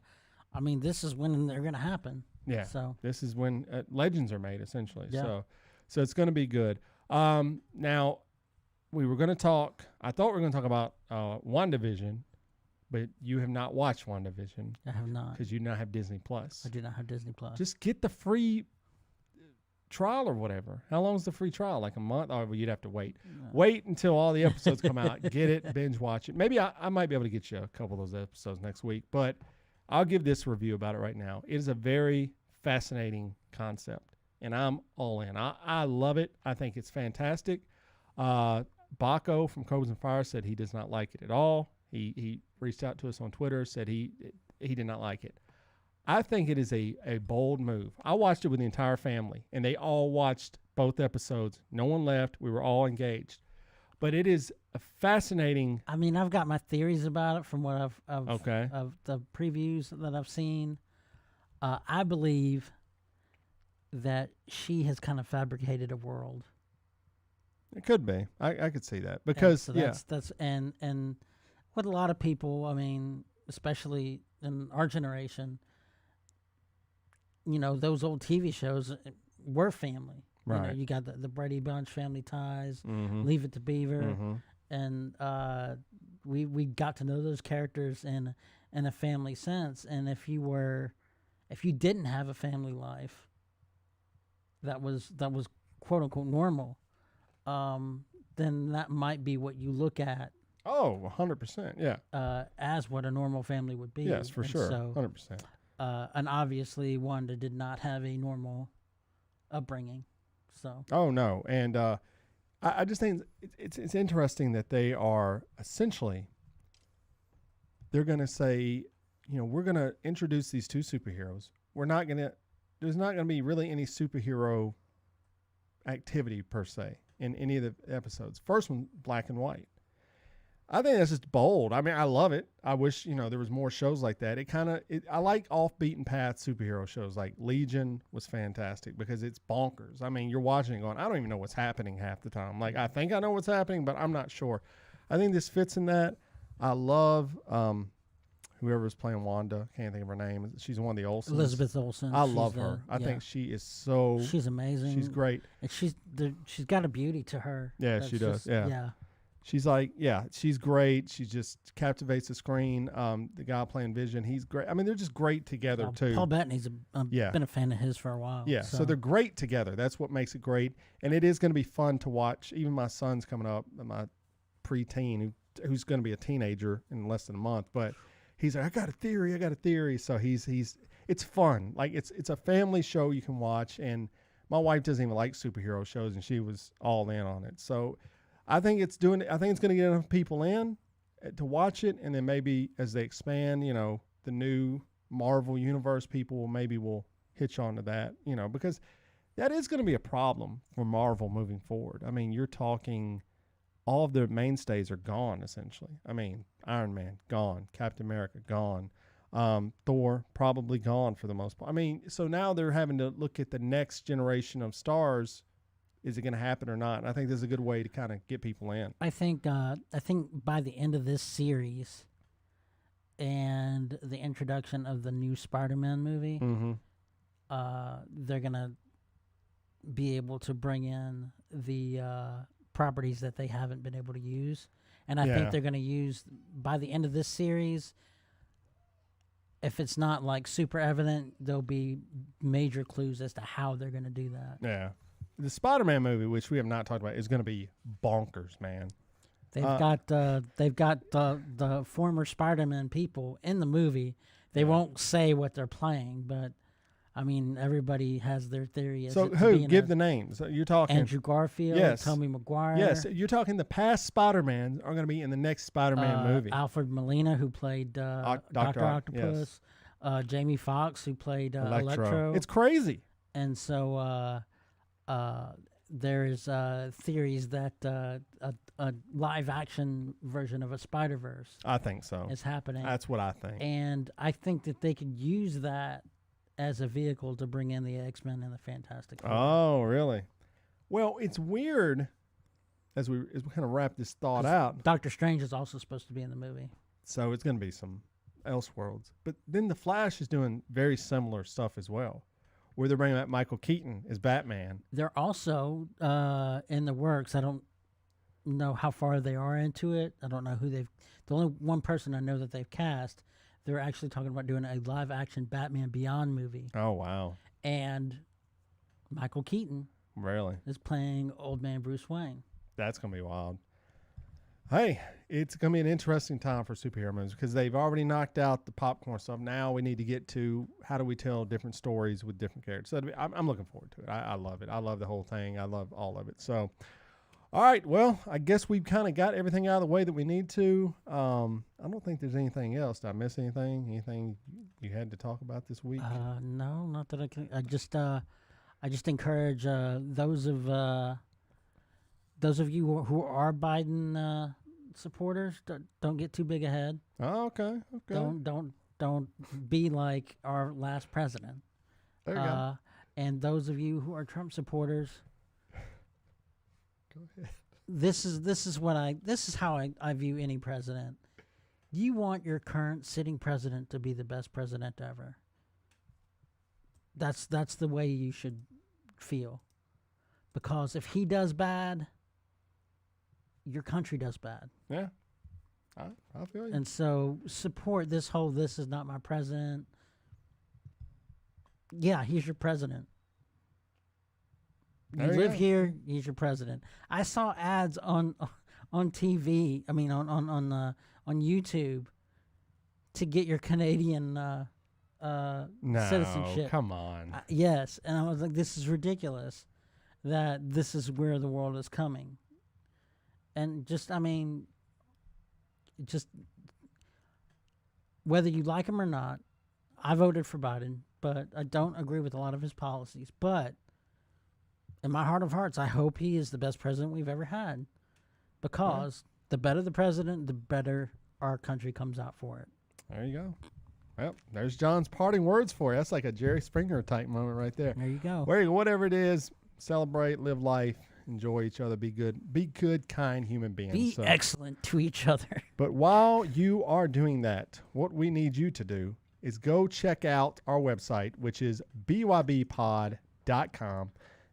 this is when they're going to happen. Yeah. So this is when legends are made, essentially. Yeah. So it's going to be good. Now, we were going to talk – I thought we were going to talk about WandaVision, but you have not watched WandaVision. I have not. Because you do not have Disney+. I do not have Disney+. Just get the free trial or whatever. How long is the free trial? Like a month? Oh, well, you'd have to wait. No. Wait until all the episodes come out. Get it, binge watch it. Maybe I might be able to get you a couple of those episodes next week, but I'll give this review about it right now. It is a very fascinating concept, and I'm all in. I love it. I think it's fantastic. Baco from Cobras and Fire said he does not like it at all. He reached out to us on Twitter, said he did not like it. I think it is a bold move. I watched it with the entire family, and they all watched both episodes. No one left. We were all engaged. But it is a fascinating. I've got my theories about it from what of the previews that I've seen. I believe that she has kind of fabricated a world. It could be. I could see that because that's and what a lot of people, especially in our generation, those old TV shows were family. Right. You got the Brady Bunch, Family Ties, mm-hmm. Leave It to Beaver, mm-hmm. and we got to know those characters in a family sense. And if you didn't have a family life that was quote unquote normal, then that might be what you look at. Oh, 100%, yeah. As what a normal family would be. Yes, for sure, so, 100%. And obviously, Wanda did not have a normal upbringing. So. Oh no, and I just think it's interesting that they are essentially. They're going to say, we're going to introduce these 2 superheroes. There's not going to be really any superhero activity per se in any of the episodes. First one, black and white. I think that's just bold. I love it. I wish, there was more shows like that. I like off-beaten path superhero shows. Like Legion was fantastic because it's bonkers. You're watching it going, I don't even know what's happening half the time. Like, I think I know what's happening, but I'm not sure. I think this fits in that. I love whoever's playing Wanda. Can't think of her name. She's one of the Olsens. Elizabeth Olsen. I love her. I think she is so. She's amazing. She's great. And she's got a beauty to her. Yeah, she does. Yeah. She's like, she's great. She just captivates the screen. The guy playing Vision, he's great. They're just great together, too. Paul Bettany's been a fan of his for a while. Yeah, so they're great together. That's what makes it great. And it is going to be fun to watch. Even my son's coming up, my preteen, who who's going to be a teenager in less than a month. But he's like, I got a theory. So it's fun. Like it's a family show you can watch. And my wife doesn't even like superhero shows, and she was all in on it. So I think it's going to get enough people in to watch it. And then maybe as they expand, the new Marvel universe, people will hitch onto that, because that is going to be a problem for Marvel moving forward. I mean, you're talking all of their mainstays are gone, essentially. I mean, Iron Man, gone. Captain America, gone. Thor, probably gone for the most part. I mean, so now they're having to look at the next generation of stars. Is it going to happen or not? And I think this is a good way to kind of get people in. I think by the end of this series and the introduction of the new Spider-Man movie, they're going to be able to bring in the properties that they haven't been able to use. And I think they're going to use, by the end of this series, if it's not like super evident, there'll be major clues as to how they're going to do that. Yeah. The Spider-Man movie, which we have not talked about, is going to be bonkers, man. They've got the former Spider-Man people in the movie. They won't say what they're playing, but I mean, everybody has their theory. So who? Give the names. You're talking Andrew Garfield, yes. Tobey Maguire. Yes, you're talking the past Spider-Man are going to be in the next Spider-Man movie. Alfred Molina, who played Dr. Octopus. Yes. Jamie Foxx, who played Electro. It's crazy. And so there's theories that a live-action version of a Spider-Verse I think so. is happening. That's what I think. And I think that they could use that as a vehicle to bring in the X-Men and the Fantastic Four. Oh, really? Well, it's weird as we kind of wrap this thought out. Doctor Strange is also supposed to be in the movie. So it's going to be some Elseworlds. But then The Flash is doing very similar stuff as well, where they're bringing back Michael Keaton as Batman. They're also in the works. I don't know how far they are into it. I don't know who they've... The only one person I know that they've cast, they're actually talking about doing a live-action Batman Beyond movie. Oh, wow. And Michael Keaton really is playing Old Man Bruce Wayne. That's going to be wild. Hey, it's going to be an interesting time for superhero movies because they've already knocked out the popcorn stuff. Now we need to get to how do we tell different stories with different characters. So I'm looking forward to it. I love it. I love the whole thing. I love all of it. So, all right. Well, I guess we've kind of got everything out of the way that we need to. I don't think there's anything else. Did I miss anything? Anything you had to talk about this week? No, not that I can. I just encourage those of you who are Biden supporters, don't get too big ahead. Oh, okay. Don't be like our last president. There you go. And those of you who are Trump supporters, go ahead. This is how I view any president. You want your current sitting president to be the best president ever. That's the way you should feel. Because if he does bad, your country does bad. Yeah. I feel you. And so support this whole "this is not my president." Yeah, he's your president. You live here, he's your president. I saw ads on TV, I mean on YouTube to get your Canadian citizenship. Come on. Yes, and I was like, this is ridiculous that this is where the world is coming. And just whether you like him or not, I voted for Biden, but I don't agree with a lot of his policies. But in my heart of hearts, I hope he is the best president we've ever had, because the better the president, the better our country comes out for it. There you go. Well, there's John's parting words for you. That's like a Jerry Springer type moment right there. There you go. Whatever it is, celebrate, live life, enjoy each other, be good, kind human beings. Be excellent to each other. But while you are doing that, what we need you to do is go check out our website, which is bybpod.com.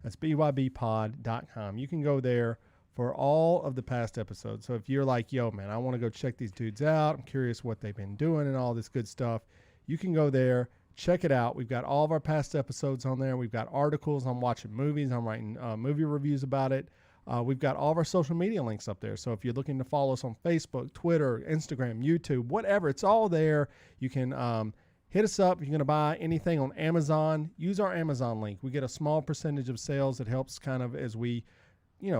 That's bybpod.com. You can go there for all of the past episodes. So if you're like, yo, man, I want to go check these dudes out, I'm curious what they've been doing and all this good stuff, you can go there, check it out. We've got all of our past episodes on there. We've got articles. I'm watching movies. I'm writing movie reviews about it. We've got all of our social media links up there. So if you're looking to follow us on Facebook, Twitter, Instagram, YouTube, whatever, it's all there. You can hit us up. If you're going to buy anything on Amazon, use our Amazon link. We get a small percentage of sales. It helps kind of as we,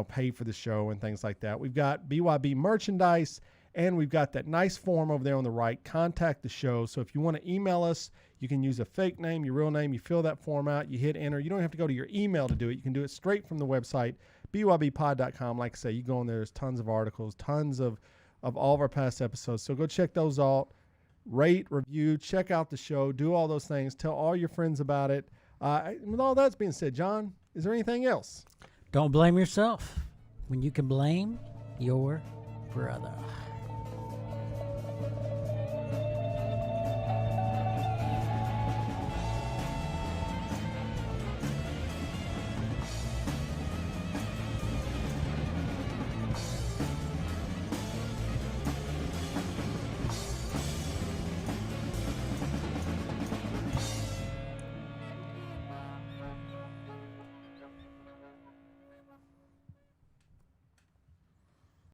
pay for the show and things like that. We've got BYB merchandise, and we've got that nice form over there on the right, contact the show. So if you want to email us, you can use a fake name, your real name. You fill that form out, you hit enter. You don't have to go to your email to do it. You can do it straight from the website, bybpod.com. Like I say, you go in there, there's tons of articles, tons of all of our past episodes. So go check those out, rate, review, check out the show, do all those things, tell all your friends about it. With all that's being said, John, is there anything else? Don't blame yourself when you can blame your brother.